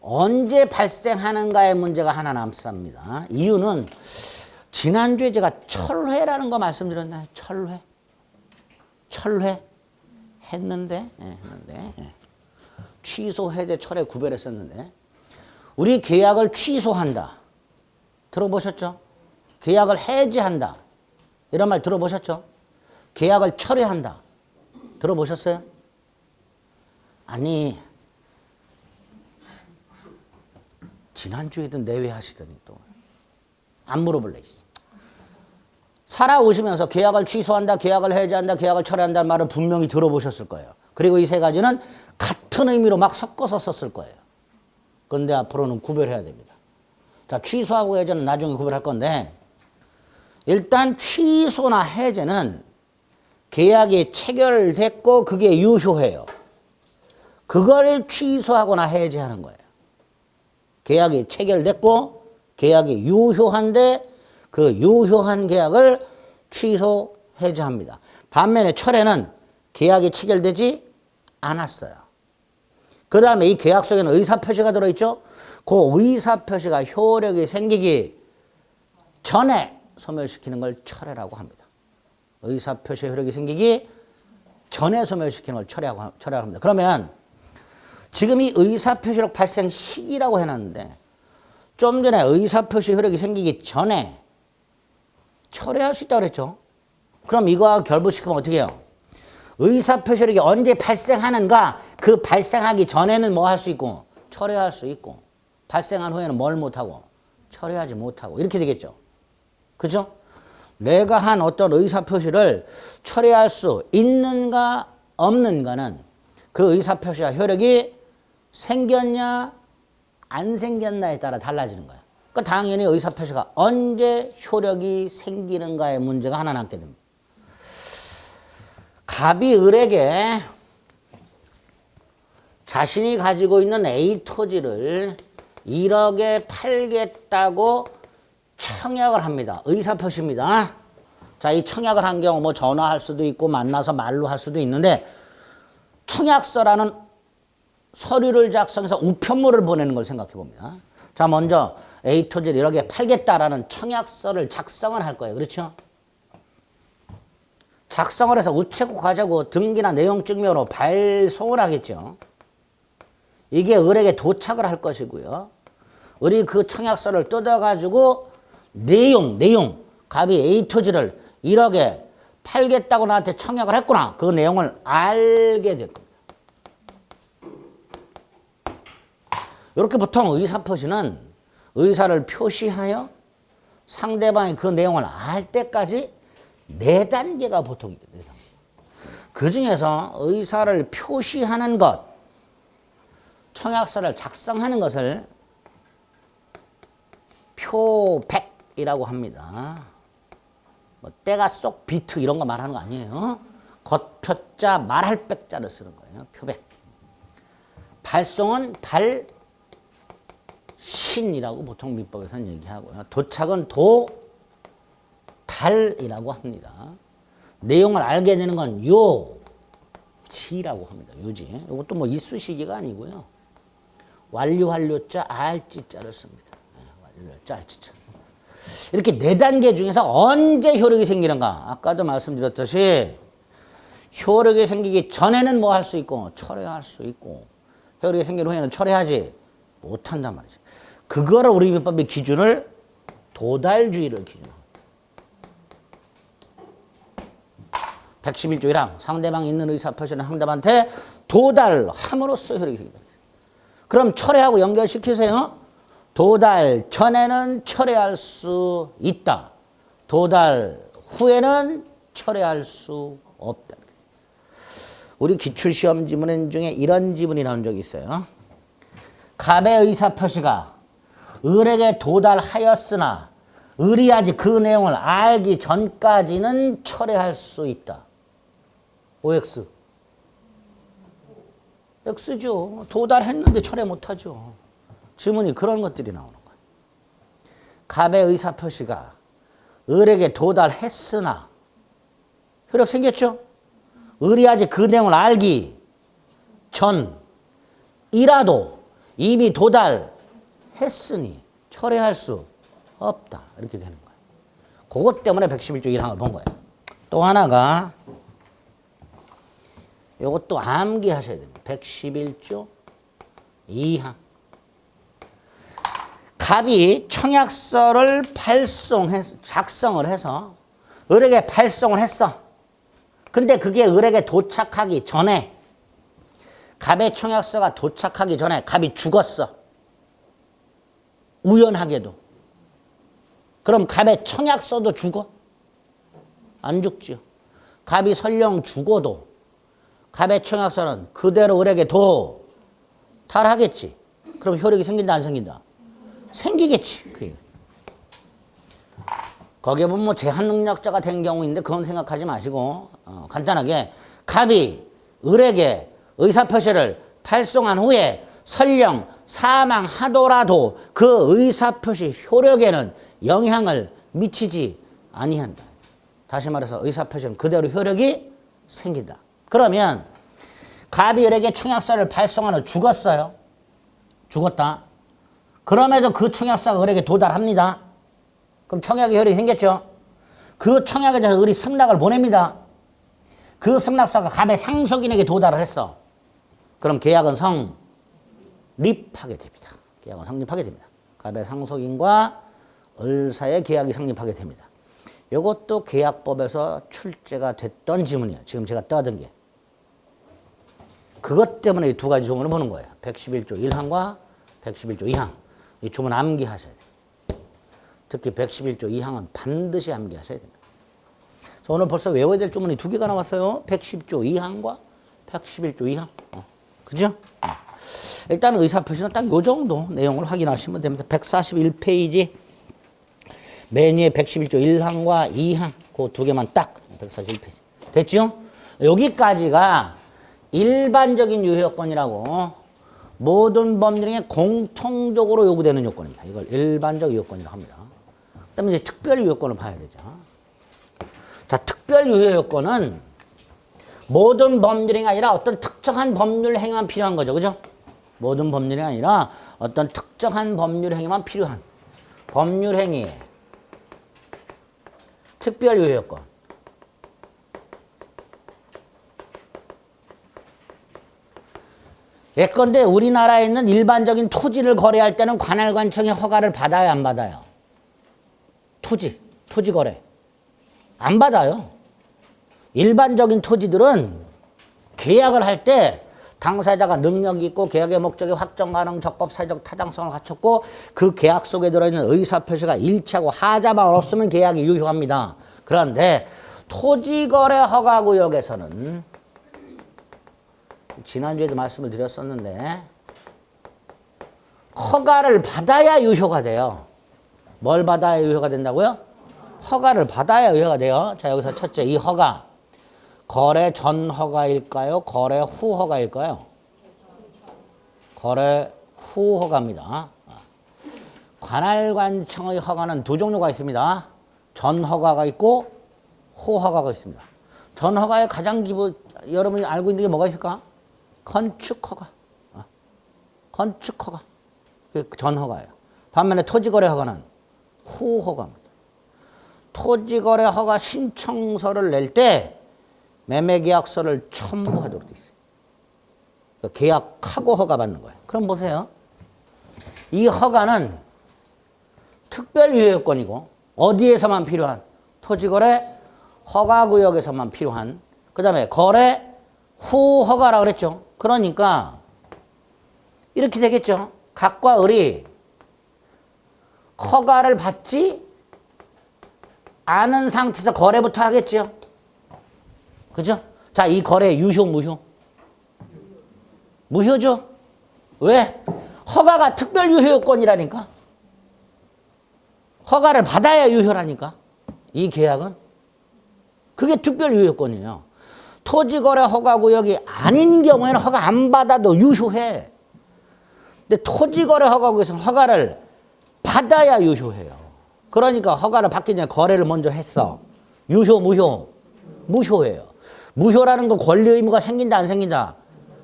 언제 발생하는가의 문제가 하나 남습니다. 이유는 지난주에 제가 철회라는 거 말씀드렸나요? 철회 했는데 취소, 해제, 철회 구별했었는데 우리 계약을 취소한다. 들어보셨죠? 계약을 해지한다. 이런 말 들어보셨죠? 계약을 철회한다. 들어보셨어요? 아니 지난주에도 내외하시더니 또 안 물어볼래. 살아오시면서 계약을 취소한다, 계약을 해지한다, 계약을 철회한다는 말을 분명히 들어보셨을 거예요. 그리고 이 세 가지는 같은 의미로 막 섞어서 썼을 거예요. 그런데 앞으로는 구별해야 됩니다. 자, 취소하고 해제는 나중에 구별할 건데 일단 취소나 해제는 계약이 체결됐고 그게 유효해요. 그걸 취소하거나 해제하는 거예요. 계약이 체결됐고 계약이 유효한데 그 유효한 계약을 취소, 해제합니다. 반면에 철회는 계약이 체결되지 않았어요. 그 다음에 이 계약 속에는 의사표시가 들어있죠. 그 의사표시가 효력이 생기기 전에 소멸시키는 걸 철회라고 합니다. 의사표시 효력이 생기기 전에 소멸시키는 걸 철회라고 합니다. 그러면 지금 이 의사표시력 발생 시기라고 해놨는데 좀 전에 의사표시 효력이 생기기 전에 철회할 수 있다고 그랬죠. 그럼 이거와 결부시키면 어떻게 해요? 의사표시력이 언제 발생하는가? 그 발생하기 전에는 뭐 할 수 있고 철회할 수 있고 발생한 후에는 뭘 못하고 철회하지 못하고 이렇게 되겠죠. 그죠? 내가 한 어떤 의사표시를 철회할 수 있는가 없는가는 그 의사표시와 효력이 생겼냐 안 생겼나에 따라 달라지는 거예요. 그러니까 당연히 의사표시가 언제 효력이 생기는가의 문제가 하나 남게 됩니다. 갑이 을에게 자신이 가지고 있는 A 토지를 1억에 팔겠다고 청약을 합니다. 의사표시입니다. 자, 이 청약을 한 경우 뭐 전화할 수도 있고 만나서 말로 할 수도 있는데 청약서라는 서류를 작성해서 우편물을 보내는 걸 생각해 봅니다. 자, 먼저 A 토지를 1억에 팔겠다라는 청약서를 작성을 할 거예요. 그렇죠? 작성을 해서 우체국 가자고 등기나 내용 증명으로 발송을 하겠죠. 이게 을에게 도착을 할 것이고요. 을이 그 청약서를 뜯어가지고 내용 갑이 A 토지를 1억에 팔겠다고 나한테 청약을 했구나. 그 내용을 알게 될 겁니다. 이렇게 보통 의사표시는 의사를 표시하여 상대방이 그 내용을 알 때까지 4단계가 보통 있거든요. 그 중에서 의사를 표시하는 것, 청약서를 작성하는 것을 표백이라고 합니다. 뭐 때가 쏙 비트 이런 거 말하는 거 아니에요. 겉표자 말할 백자를 쓰는 거예요. 표백. 발송은 발신이라고 보통 민법에서는 얘기하고요. 도착은 도달이라고 합니다. 내용을 알게 되는 건 요지라고 합니다. 요지. 이것도 뭐 이쑤시개가 아니고요. 완료자 알지자를 씁니다. 완료자 알지자. 이렇게 4단계 중에서 언제 효력이 생기는가? 아까도 말씀드렸듯이 효력이 생기기 전에는 뭐 할 수 있고 철회할 수 있고 효력이 생긴 후에는 철회하지 못한단 말이죠. 그거를 우리 민법의 기준을 도달주의를 기준으로. 111조 1항 상대방이 있는 의사표시는 상대방한테 도달함으로써 효력이 생긴다. 그럼 철회하고 연결시키세요. 도달 전에는 철회할 수 있다. 도달 후에는 철회할 수 없다. 우리 기출시험 지문 중에 이런 지문이 나온 적이 있어요. 갑의 의사표시가 을에게 도달하였으나 을이 아직 그 내용을 알기 전까지는 철회할 수 있다. OX. X죠. 도달했는데 철회 못하죠. 지문이 그런 것들이 나오는 거예요. 갑의 의사표시가 을에게 도달했으나 효력 생겼죠? 을이 아직 그 내용을 알기 전이라도 이미 도달했으니 철회할 수 없다. 이렇게 되는 거예요. 그것 때문에 111조 1항을 본 거예요. 또 하나가 이것도 암기하셔야 됩니다. 111조 2항. 갑이 청약서를 작성을 해서 을에게 발송을 했어. 근데 그게 을에게 도착하기 전에 갑의 청약서가 도착하기 전에 갑이 죽었어. 우연하게도. 그럼 갑의 청약서도 죽어? 안 죽지요. 갑이 설령 죽어도 갑의 청약서는 그대로 을에게 도달하겠지. 그럼 효력이 생긴다 안 생긴다? 생기겠지. 거기에 보면 뭐 제한능력자가 된 경우인데 그건 생각하지 마시고 간단하게 갑이 을에게 의사표시를 발송한 후에 설령 사망하더라도 그 의사표시 효력에는 영향을 미치지 아니한다. 다시 말해서 의사표시는 그대로 효력이 생긴다. 그러면 갑이 을에게 청약서를 발송한 후 죽었어요. 죽었다. 그럼에도 그 청약서가 을에게 도달합니다. 그럼 청약의 효력이 생겼죠. 그 청약에 대해서 을이 승낙을 보냅니다. 그 승낙서가 갑의 상속인에게 도달을 했어. 그럼 계약은 성립하게 됩니다. 계약은 성립하게 됩니다. 갑의 상속인과 을 사이의 계약이 성립하게 됩니다. 이것도 계약법에서 출제가 됐던 지문이에요. 지금 제가 떠든 게. 그것 때문에 이 두 가지 조문을 보는 거예요. 111조 1항과 111조 2항. 이 조문 암기하셔야 돼요. 특히 111조 2항은 반드시 암기하셔야 됩니다. 오늘 벌써 외워야 될 조문이 두 개가 나왔어요. 110조 2항과 111조 2항. 그죠? 일단 의사표시는 딱 요 정도 내용을 확인하시면 됩니다. 141페이지 맨 위에 111조 1항과 2항 그 두 개만 딱 141페이지. 됐죠? 여기까지가 일반적인 유효요건이라고 모든 법률에 공통적으로 요구되는 요건입니다. 이걸 일반적 요건이라고 합니다. 그다음에 이제 특별 유효요건을 봐야 되죠. 자, 특별 유효요건은 모든 법률이 아니라 어떤 특정한 법률 행위만 필요한 거죠. 그죠? 모든 법률이 아니라 어떤 특정한 법률 행위만 필요한 법률 행위의 특별 유효요건. 예컨대 우리나라에 있는 일반적인 토지를 거래할 때는 관할관청의 허가를 받아요, 안 받아요? 토지 거래. 안 받아요. 일반적인 토지들은 계약을 할 때 당사자가 능력이 있고 계약의 목적이 확정 가능, 적법, 사회적 타당성을 갖췄고 그 계약 속에 들어있는 의사표시가 일치하고 하자만 없으면 계약이 유효합니다. 그런데 토지거래 허가구역에서는 지난주에도 말씀을 드렸었는데 허가를 받아야 유효가 돼요. 뭘 받아야 유효가 된다고요? 허가를 받아야 유효가 돼요. 자, 여기서 첫째, 이 허가 거래 전 허가일까요? 거래 후 허가일까요? 거래 후 허가입니다. 관할관청의 허가는 두 종류가 있습니다. 전 허가가 있고 후 허가가 있습니다. 전 허가의 가장 기본, 여러분이 알고 있는 게 뭐가 있을까? 건축 허가. 건축 허가. 그게 전 허가예요. 반면에 토지거래 허가는 후 허가입니다. 토지거래 허가 신청서를 낼 때 매매계약서를 첨부하도록 되어 있어요. 그러니까 계약하고 허가 받는 거예요. 그럼 보세요. 이 허가는 특별 유효요건이고 어디에서만 필요한? 토지거래 허가구역에서만 필요한. 그 다음에 거래 후 허가라고 그랬죠. 그러니까 이렇게 되겠죠. 갑과 을이 허가를 받지 않은 상태에서 거래부터 하겠죠. 그죠? 자, 이 거래 유효, 무효? 무효죠? 왜? 허가가 특별 유효권이라니까. 허가를 받아야 유효라니까. 이 계약은. 그게 특별 유효권이에요. 토지거래 허가구역이 아닌 경우에는 허가 안 받아도 유효해. 근데 토지거래 허가구역에서는 허가를 받아야 유효해요. 그러니까 허가를 받기 전에 거래를 먼저 했어. 유효, 무효? 무효예요. 무효라는 건 권리 의무가 생긴다, 안 생긴다?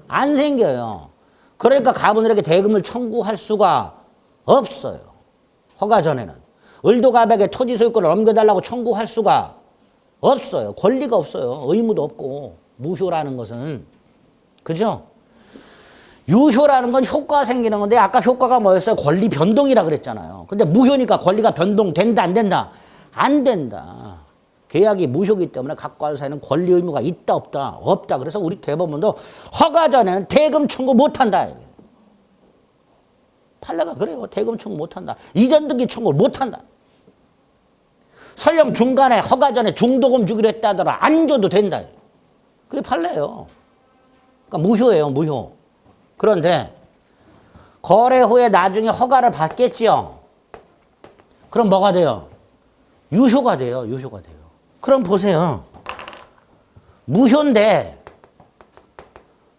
안 생겨요. 그러니까 가분들에게 대금을 청구할 수가 없어요. 허가 전에는. 을도갑에게 토지 소유권을 넘겨달라고 청구할 수가 없어요. 권리가 없어요. 의무도 없고. 무효라는 것은. 그죠? 유효라는 건 효과가 생기는 건데 아까 효과가 뭐였어요? 권리 변동이라 그랬잖아요. 근데 무효니까 권리가 변동된다, 안 된다? 안 된다. 계약이 무효이기 때문에 각 관사에는 권리 의무가 있다, 없다? 없다. 그래서 우리 대법원도 허가 전에는 대금 청구 못한다. 판례가 그래요. 대금 청구 못한다. 이전 등기 청구를 못한다. 설령 중간에 허가 전에 중도금 주기로 했다 하더라 안 줘도 된다. 그게 판례예요. 그러니까 무효예요. 무효. 그런데 거래 후에 나중에 허가를 받겠지요. 그럼 뭐가 돼요? 유효가 돼요. 유효가 돼요. 그럼 보세요. 무효인데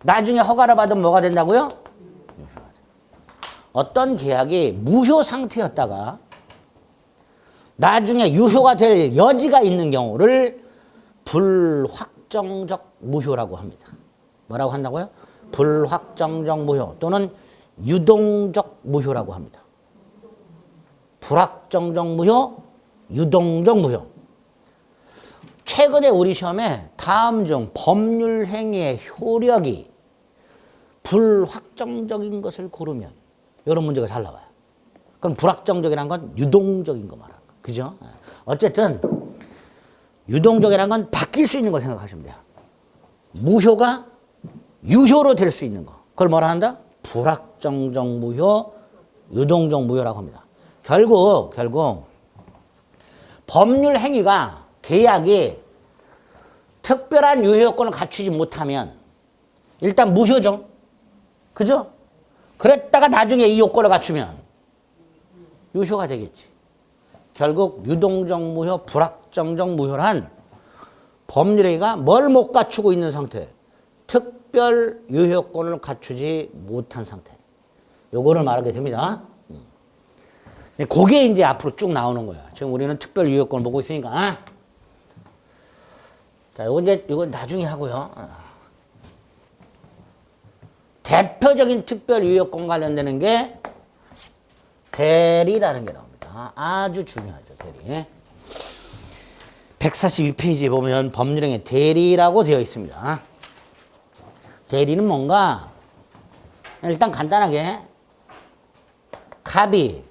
나중에 허가를 받으면 뭐가 된다고요? 어떤 계약이 무효 상태였다가 나중에 유효가 될 여지가 있는 경우를 불확정적 무효라고 합니다. 뭐라고 한다고요? 불확정적 무효 또는 유동적 무효라고 합니다. 불확정적 무효, 유동적 무효. 최근에 우리 시험에 다음 중 법률 행위의 효력이 불확정적인 것을 고르면 이런 문제가 잘 나와요. 그럼 불확정적이라는 건 유동적인 거 말하는 거. 그죠? 어쨌든 유동적이라는 건 바뀔 수 있는 걸 생각하시면 돼요. 무효가 유효로 될 수 있는 거. 그걸 뭐라 한다? 불확정적 무효, 유동적 무효라고 합니다. 결국 법률 행위가 계약이 특별한 유효권을 갖추지 못하면 일단 무효죠. 그죠? 그랬다가 나중에 이 요건을 갖추면 유효가 되겠지. 결국 유동적 무효, 불확정적 무효란 법률 행위가 뭘 못 갖추고 있는 상태? 특별 유효권을 갖추지 못한 상태. 요거를 말하게 됩니다. 그게 이제 앞으로 쭉 나오는 거야. 지금 우리는 특별 유효권을 보고 있으니까. 자, 이건 나중에 하고요. 대표적인 특별 유효권 관련되는 게 대리라는 게 나옵니다. 아주 중요하죠, 대리. 142페이지에 보면 법률행위 대리라고 되어 있습니다. 대리는 뭔가 일단 간단하게 갑이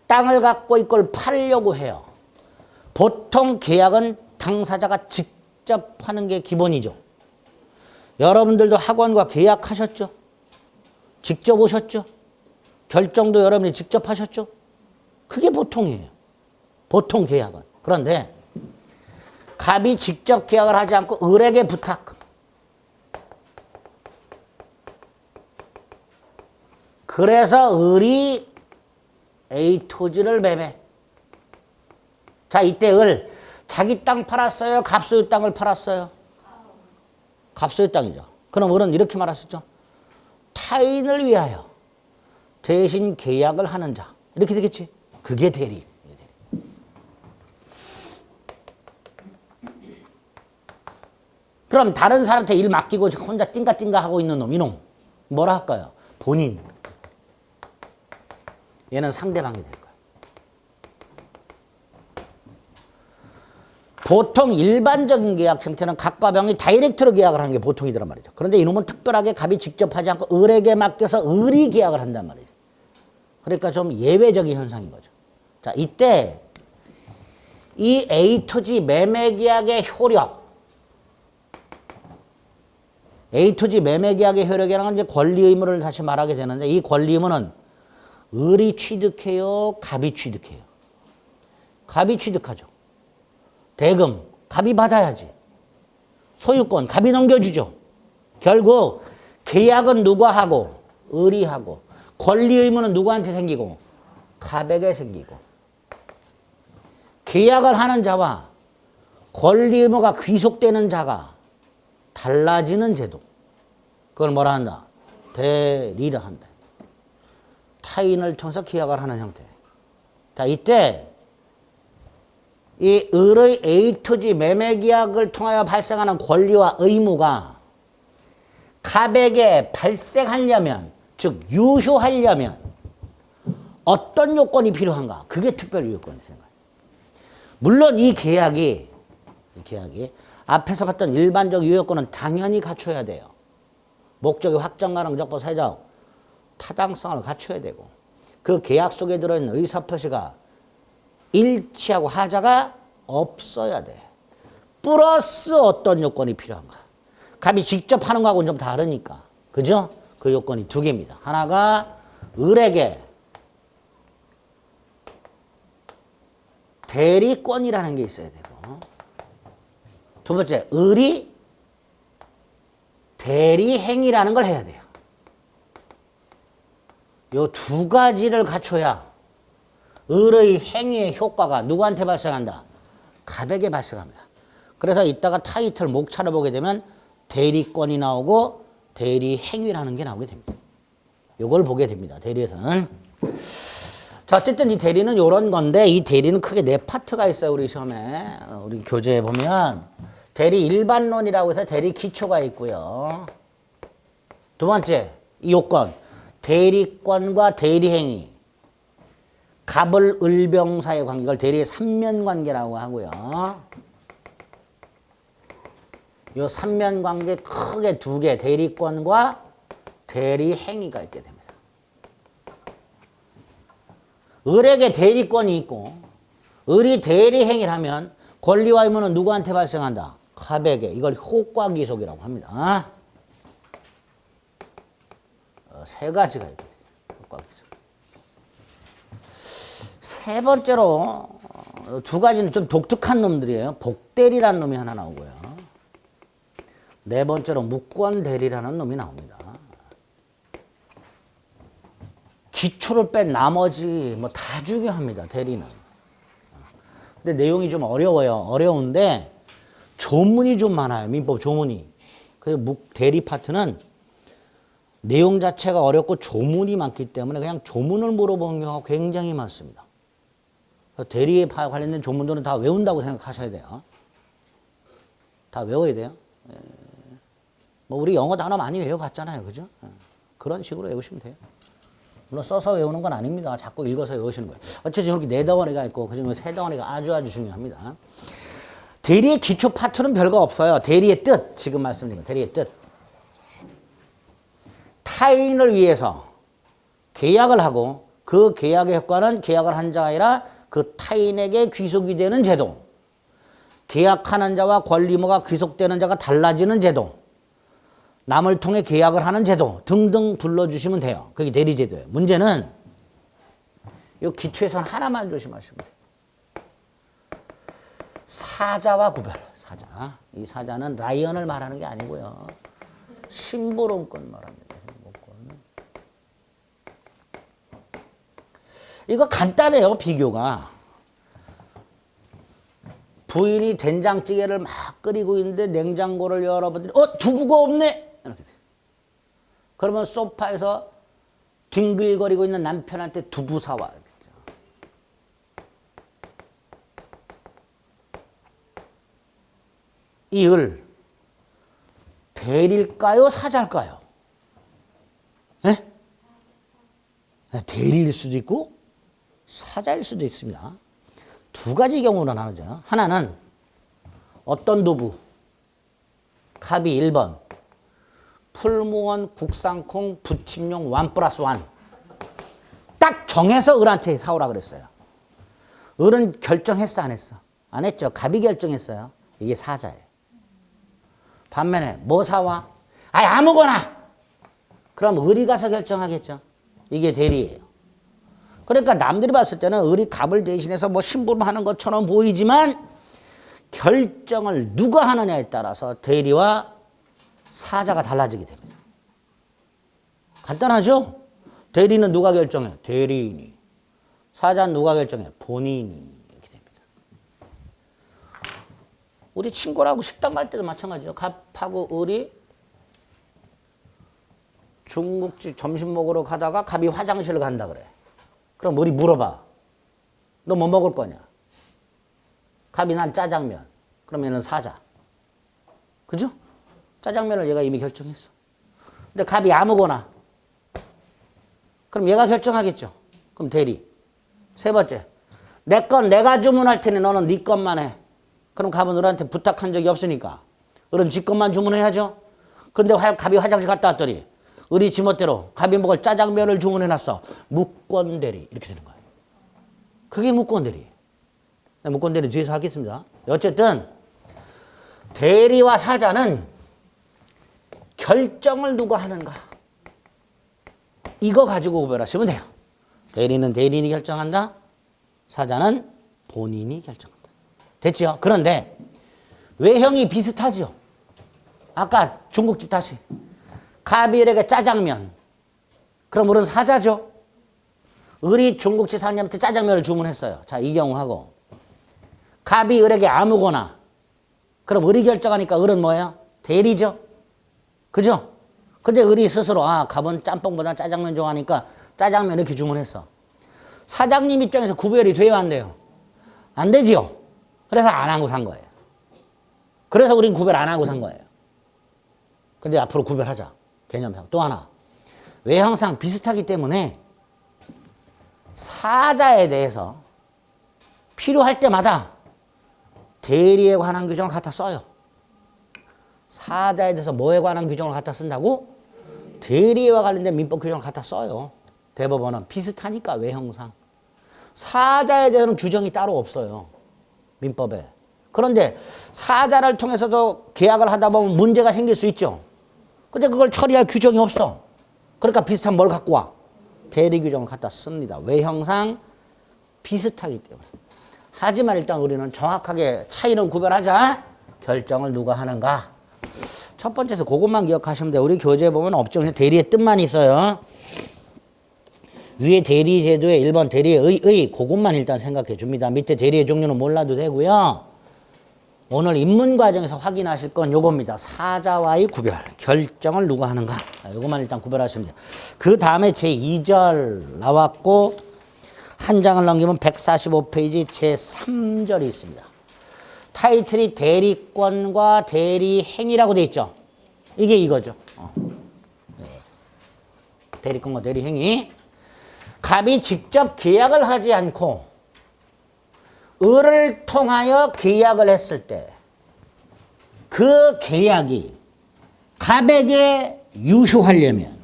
땅을 갖고 이걸 팔려고 해요. 보통 계약은 당사자가 직접 하는 게 기본이죠. 여러분들도 학원과 계약하셨죠? 직접 오셨죠? 결정도 여러분이 직접 하셨죠? 그게 보통이에요. 보통 계약은. 그런데 갑이 직접 계약을 하지 않고 을에게 부탁. 그래서 을이 A 토지를 매매. 자, 이때 을 자기 땅 팔았어요? 갑소유 땅을 팔았어요? 갑소유 땅이죠. 그럼 을은 이렇게 말할 수 있죠. 타인을 위하여 대신 계약을 하는 자. 이렇게 되겠지. 그게 대리. 그럼 다른 사람한테 일 맡기고 혼자 띵가띵가 하고 있는 놈, 이놈. 뭐라 할까요? 본인. 얘는 상대방이 될 거야. 보통 일반적인 계약 형태는 갑과 병이 다이렉트로 계약을 하는 게 보통이더란 말이죠. 그런데 이놈은 특별하게 갑이 직접 하지 않고 을에게 맡겨서 을이 계약을 한단 말이죠. 그러니까 좀 예외적인 현상인 거죠. 자, 이때 이 A 토지 매매 계약의 효력, A 토지 매매 계약의 효력이라는 건 이제 권리 의무를 다시 말하게 되는데 이 권리 의무는 을이 취득해요? 갑이 취득해요? 갑이 취득하죠. 대금, 갑이 받아야지. 소유권 갑이 넘겨주죠. 결국 계약은 누가 하고? 을이 하고. 권리 의무는 누구한테 생기고? 갑에게 생기고. 계약을 하는 자와 권리 의무가 귀속되는 자가 달라지는 제도. 그걸 뭐라 한다? 대리를 한다. 타인을 통해서 계약을 하는 형태. 자, 이때 이 을의 A to G 매매 계약을 통하여 발생하는 권리와 의무가 갑에게 발생하려면, 즉 유효하려면 어떤 요건이 필요한가? 그게 특별 요건이 생겨요. 물론 이 계약이 앞에서 봤던 일반적 유효권은 당연히 갖춰야 돼요. 목적의 확정 가능, 적법, 사회적 타당성을 갖춰야 되고, 그 계약 속에 들어있는 의사표시가 일치하고 하자가 없어야 돼. 플러스 어떤 요건이 필요한가? 갑이 직접 하는 거하고는 좀 다르니까. 그죠? 그 요건이 두 개입니다. 하나가 을에게 대리권이라는 게 있어야 되고, 두 번째, 을이 대리행위라는 걸 해야 돼요. 요 두 가지를 갖춰야 을의 행위의 효과가 누구한테 발생한다? 갑에게 발생합니다. 그래서 이따가 타이틀 목차를 보게 되면 대리권이 나오고 대리행위라는 게 나오게 됩니다. 요걸 보게 됩니다. 대리에서는. 자, 어쨌든 이 대리는 요런 건데, 이 대리는 크게 네 파트가 있어요. 우리 시험에. 우리 교재에 보면 대리 일반론이라고 해서 대리 기초가 있고요. 두 번째, 이 요건. 대리권과 대리행위. 갑을 을병사의 관계를 대리의 삼면관계라고 하고요. 요 삼면관계 크게 두 개, 대리권과 대리행위가 있게 됩니다. 을에게 대리권이 있고, 을이 대리행위를 하면 권리와 의무는 누구한테 발생한다? 갑에게. 이걸 효과기속이라고 합니다. 세 가지가 있거든요. 효과기속. 세 번째로 두 가지는 좀 독특한 놈들이에요. 복대리라는 놈이 하나 나오고요. 네 번째로 무권대리라는 놈이 나옵니다. 기초를 뺀 나머지 뭐 다 중요합니다. 대리는. 근데 내용이 좀 어려워요. 어려운데 조문이 좀 많아요. 민법 조문이. 그래서 대리 파트는 내용 자체가 어렵고 조문이 많기 때문에 그냥 조문을 물어보는 경우가 굉장히 많습니다. 대리에 관련된 조문들은 다 외운다고 생각하셔야 돼요. 다 외워야 돼요. 뭐 우리 영어 단어 많이 외워봤잖아요. 그죠? 그런 식으로 외우시면 돼요. 물론 써서 외우는 건 아닙니다. 자꾸 읽어서 외우시는 거예요. 어쨌든 이렇게 네 덩어리가 있고 그중에 세 덩어리가 아주 중요합니다. 대리의 기초 파트는 별거 없어요. 대리의 뜻, 지금 말씀드린 거 대리의 뜻. 타인을 위해서 계약을 하고 그 계약의 효과는 계약을 한 자가 아니라 그 타인에게 귀속이 되는 제도. 계약하는 자와 권리의무가 귀속되는 자가 달라지는 제도. 남을 통해 계약을 하는 제도 등등 불러주시면 돼요. 그게 대리제도예요. 문제는 이 기초에서는 하나만 조심하시면 돼요. 사자와 구별. 사자. 이 사자는 라이언을 말하는 게 아니고요. 심부름권 말합니다. 이거 간단해요. 비교가. 부인이 된장찌개를 막 끓이고 있는데 냉장고를 열어보더니 두부가 없네. 이렇게 돼요. 그러면 소파에서 뒹글거리고 있는 남편한테 두부 사와. 이 을 대리일까요? 사자일까요? 네? 대리일 수도 있고 사자일 수도 있습니다. 두 가지 경우로 나누죠. 하나는 어떤 두부? 갑이 1번. 풀무원, 국산콩, 부침용 1+1. 딱 정해서 을한테 사오라 그랬어요. 을은 결정했어, 안 했어? 안 했죠. 갑이 결정했어요. 이게 사자예요. 반면에 뭐 사와? 아무거나. 그럼 을이 가서 결정하겠죠. 이게 대리예요. 그러니까 남들이 봤을 때는 을이 갑을 대신해서 뭐 심부름하는 것처럼 보이지만 결정을 누가 하느냐에 따라서 대리와 사자가 달라지게 됩니다. 간단하죠? 대리는 누가 결정해? 대리인이. 사자는 누가 결정해? 본인이. 이렇게 됩니다. 우리 친구라고 식당 갈 때도 마찬가지죠. 갑하고 을이 중국집 점심 먹으러 가다가 갑이 화장실을 간다 그래. 그럼 을이 물어봐. 너 뭐 먹을 거냐? 갑이 난 짜장면. 그러면은 사자. 그죠? 짜장면을 얘가 이미 결정했어. 근데 갑이 아무거나. 그럼 얘가 결정하겠죠. 그럼 대리. 세 번째. 내 건 내가 주문할 테니 너는 네 것만 해. 그럼 갑은 을한테 부탁한 적이 없으니까 을은 지 것만 주문해야죠. 근데 갑이 화장실 갔다 왔더니 을이 지멋대로 갑이 먹을 짜장면을 주문해놨어. 무권대리. 이렇게 되는 거예요. 그게 무권대리. 무권대리 뒤에서 하겠습니다. 어쨌든 대리와 사자는 결정을 누가 하는가. 이거 가지고 구별하시면 돼요. 대리는 대리인이 결정한다. 사자는 본인이 결정한다. 됐죠? 그런데 외형이 비슷하죠? 아까 중국집 다시. 갑이 을에게 짜장면. 그럼 을은 사자죠? 을이 중국집 사장님한테 짜장면을 주문했어요. 자, 이 경우하고. 갑이 을에게 아무거나. 그럼 을이 결정하니까 을은 뭐예요? 대리죠? 그죠? 근데 을이 스스로 갑은 짬뽕보다 짜장면 좋아하니까 짜장면 이렇게 주문했어. 사장님 입장에서 구별이 돼요, 안 돼요? 안 되지요? 그래서 안 하고 산 거예요. 그래서 우린 구별 안 하고 산 거예요. 근데 앞으로 구별하자. 개념상. 또 하나. 외형상 비슷하기 때문에 사자에 대해서 필요할 때마다 대리에 관한 규정을 갖다 써요. 사자에 대해서 뭐에 관한 규정을 갖다 쓴다고? 대리와 관련된 민법 규정을 갖다 써요. 대법원은 비슷하니까 외형상. 사자에 대해서는 규정이 따로 없어요. 민법에. 그런데 사자를 통해서도 계약을 하다 보면 문제가 생길 수 있죠. 근데 그걸 처리할 규정이 없어. 그러니까 비슷한 뭘 갖고 와? 대리 규정을 갖다 씁니다. 외형상 비슷하기 때문에. 하지만 일단 우리는 정확하게 차이는 구별하자. 결정을 누가 하는가. 첫 번째에서 그것만 기억하시면 돼요. 우리 교재에 보면 업종에 대리의 뜻만 있어요. 위에 대리 제도의 1번 대리의 의 그것만 일단 생각해 줍니다. 밑에 대리의 종류는 몰라도 되고요. 오늘 입문 과정에서 확인하실 건 요겁니다. 사자와의 구별, 결정을 누가 하는가. 요것만 일단 구별하시면 돼요. 그 다음에 제2절 나왔고 한 장을 넘기면 145페이지 제3절이 있습니다. 타이틀이 대리권과 대리행위라고 돼 있죠. 이게 이거죠. 대리권과 대리행위. 갑이 직접 계약을 하지 않고 을을 통하여 계약을 했을 때 그 계약이 갑에게 유효하려면,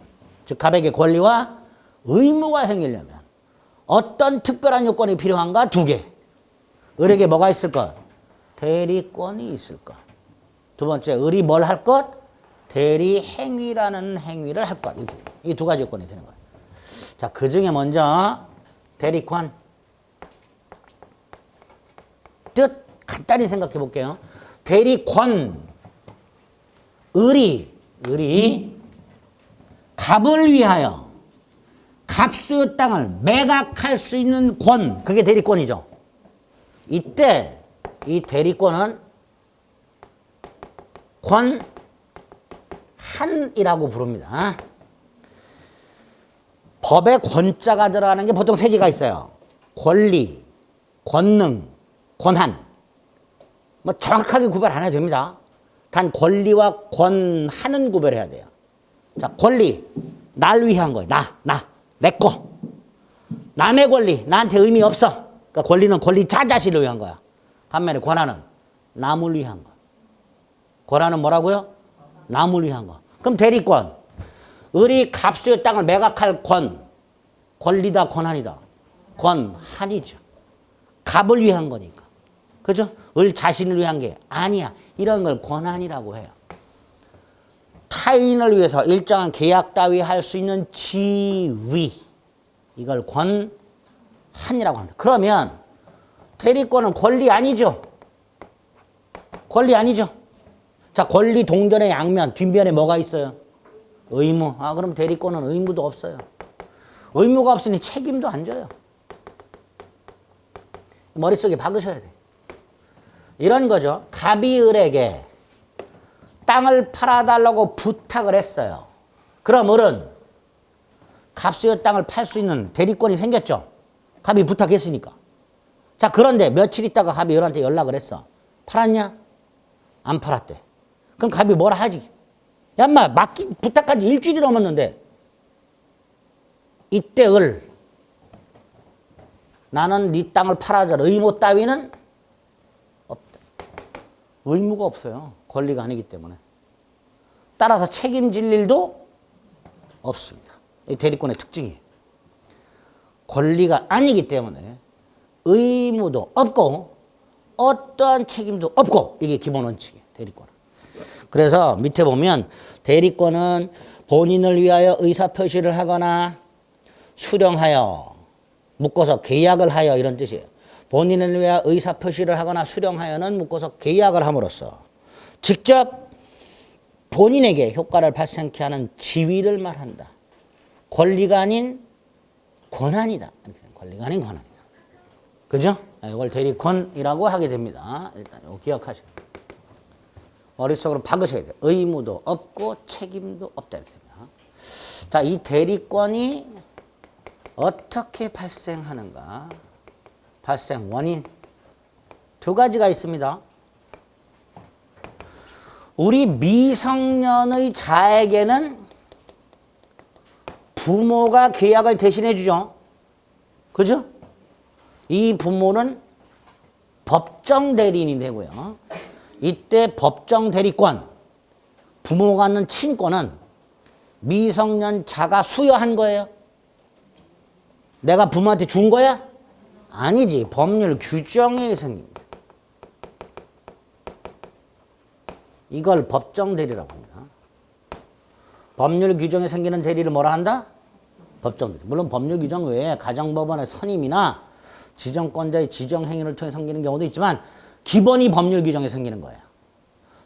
즉 갑에게 권리와 의무가 생기려면 어떤 특별한 요건이 필요한가? 두 개. 을에게 뭐가 있을 것? 대리권이 있을 것. 두 번째, 을이 뭘 할 것? 대리행위라는 행위를 할 것. 이 두 가지 요건이 되는 거예요. 자, 그 중에 먼저 대리권. 뜻 간단히 생각해 볼게요. 대리권. 을이 갑을 위하여 갑수의 땅을 매각할 수 있는 권. 그게 대리권이죠. 이때 이 대리권은 권한이라고 부릅니다. 법에 권자가 들어가는 게 보통 세 개가 있어요. 권리, 권능, 권한. 뭐 정확하게 구별 안 해도 됩니다. 단 권리와 권한은 구별해야 돼요. 자, 권리. 날 위한 거예요. 내 거. 남의 권리. 나한테 의미 없어. 그러니까 권리는 권리자 자신을 위한 거야. 반면에 권한은 남을 위한 거. 권한은 뭐라고요? 남을 위한 거. 그럼 대리권. 을이 갑수의 땅을 매각할 권리다, 권한이다. 권한이죠. 갑을 위한 거니까. 그죠? 을 자신을 위한 게 아니야. 이런 걸 권한이라고 해요. 타인을 위해서 일정한 계약 따위 할 수 있는 지위. 이걸 권한이라고 합니다. 그러면 대리권은 권리 아니죠? 권리 아니죠? 자, 권리 동전의 양면, 뒷면에 뭐가 있어요? 의무. 아, 그럼 대리권은 의무도 없어요. 의무가 없으니 책임도 안 져요. 머릿속에 박으셔야 돼. 이런 거죠. 갑이 을에게 땅을 팔아달라고 부탁을 했어요. 그럼 을은 갑수의 땅을 팔 수 있는 대리권이 생겼죠. 갑이 부탁했으니까. 자, 그런데 며칠 있다가 갑이 을한테 연락을 했어. 팔았냐? 안 팔았대. 그럼 갑이 뭐라 하지? 야, 인마, 부탁한 지 일주일이 넘었는데. 이때 을, 나는 네 땅을 팔아줄 의무 따위는 없다. 의무가 없어요. 권리가 아니기 때문에. 따라서 책임질 일도 없습니다. 이 대리권의 특징이에요. 권리가 아니기 때문에 의무도 없고 어떠한 책임도 없고, 이게 기본 원칙이에요. 대리권은. 그래서 밑에 보면 대리권은 본인을 위하여 의사표시를 하거나 수령하여, 묶어서 계약을 하여, 이런 뜻이에요. 본인을 위하여 의사표시를 하거나 수령하여는 묶어서 계약을 함으로써 직접 본인에게 효과를 발생케 하는 지위를 말한다. 권리가 아닌 권한이다. 권리가 아닌 권한이다. 그죠? 이걸 대리권이라고 하게 됩니다. 일단 이거 기억하시고 머릿속으로 박으셔야 돼요. 의무도 없고 책임도 없다, 이렇게 됩니다. 자, 이 대리권이 어떻게 발생하는가? 발생 원인 두 가지가 있습니다. 우리 미성년의 자에게는 부모가 계약을 대신해 주죠. 그죠? 이 부모는 법정 대리인이 되고요. 이때 법정 대리권, 부모가 갖는 친권은 미성년 자가 수여한 거예요. 내가 부모한테 준 거야? 아니지. 법률 규정에 생깁니다. 이걸 법정 대리라고 합니다. 법률 규정에 생기는 대리를 뭐라 한다? 법정 대리. 물론 법률 규정 외에 가정법원의 선임이나 지정권자의 지정행위를 통해 생기는 경우도 있지만 기본이 법률 규정에 생기는 거예요.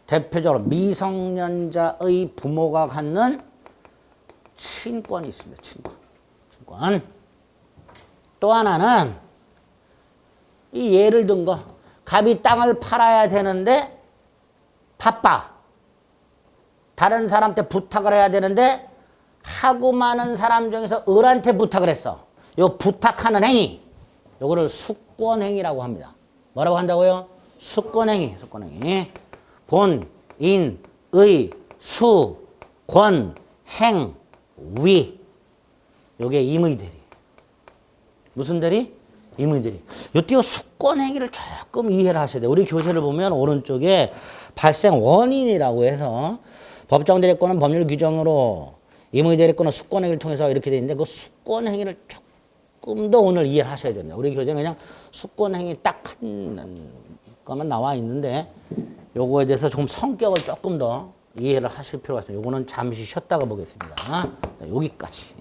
대표적으로 미성년자의 부모가 갖는 친권이 있습니다. 친권. 또 하나는 이 예를 든 거. 갑이 땅을 팔아야 되는데 바빠. 다른 사람한테 부탁을 해야 되는데 하고 많은 사람 중에서 을한테 부탁을 했어. 요 부탁하는 행위. 요거를 수권행위라고 합니다. 뭐라고 한다고요? 수권행위. 본, 인, 의, 수, 권, 행, 위. 요게 임의대리. 무슨 대리? 임의대리. 요때 수권행위를 조금 이해를 하셔야 돼요. 우리 교재를 보면 오른쪽에 발생 원인이라고 해서 법정 대리권은 법률 규정으로, 임의 대리권은 수권행위를 통해서 이렇게 돼 있는데 그 수권행위를 조금 더 오늘 이해를 하셔야 됩니다. 우리 교재는 그냥 수권행위 딱 한 것만 나와 있는데 요거에 대해서 좀 성격을 조금 더 이해를 하실 필요가 있습니다. 요거는 잠시 쉬었다가 보겠습니다. 여기까지.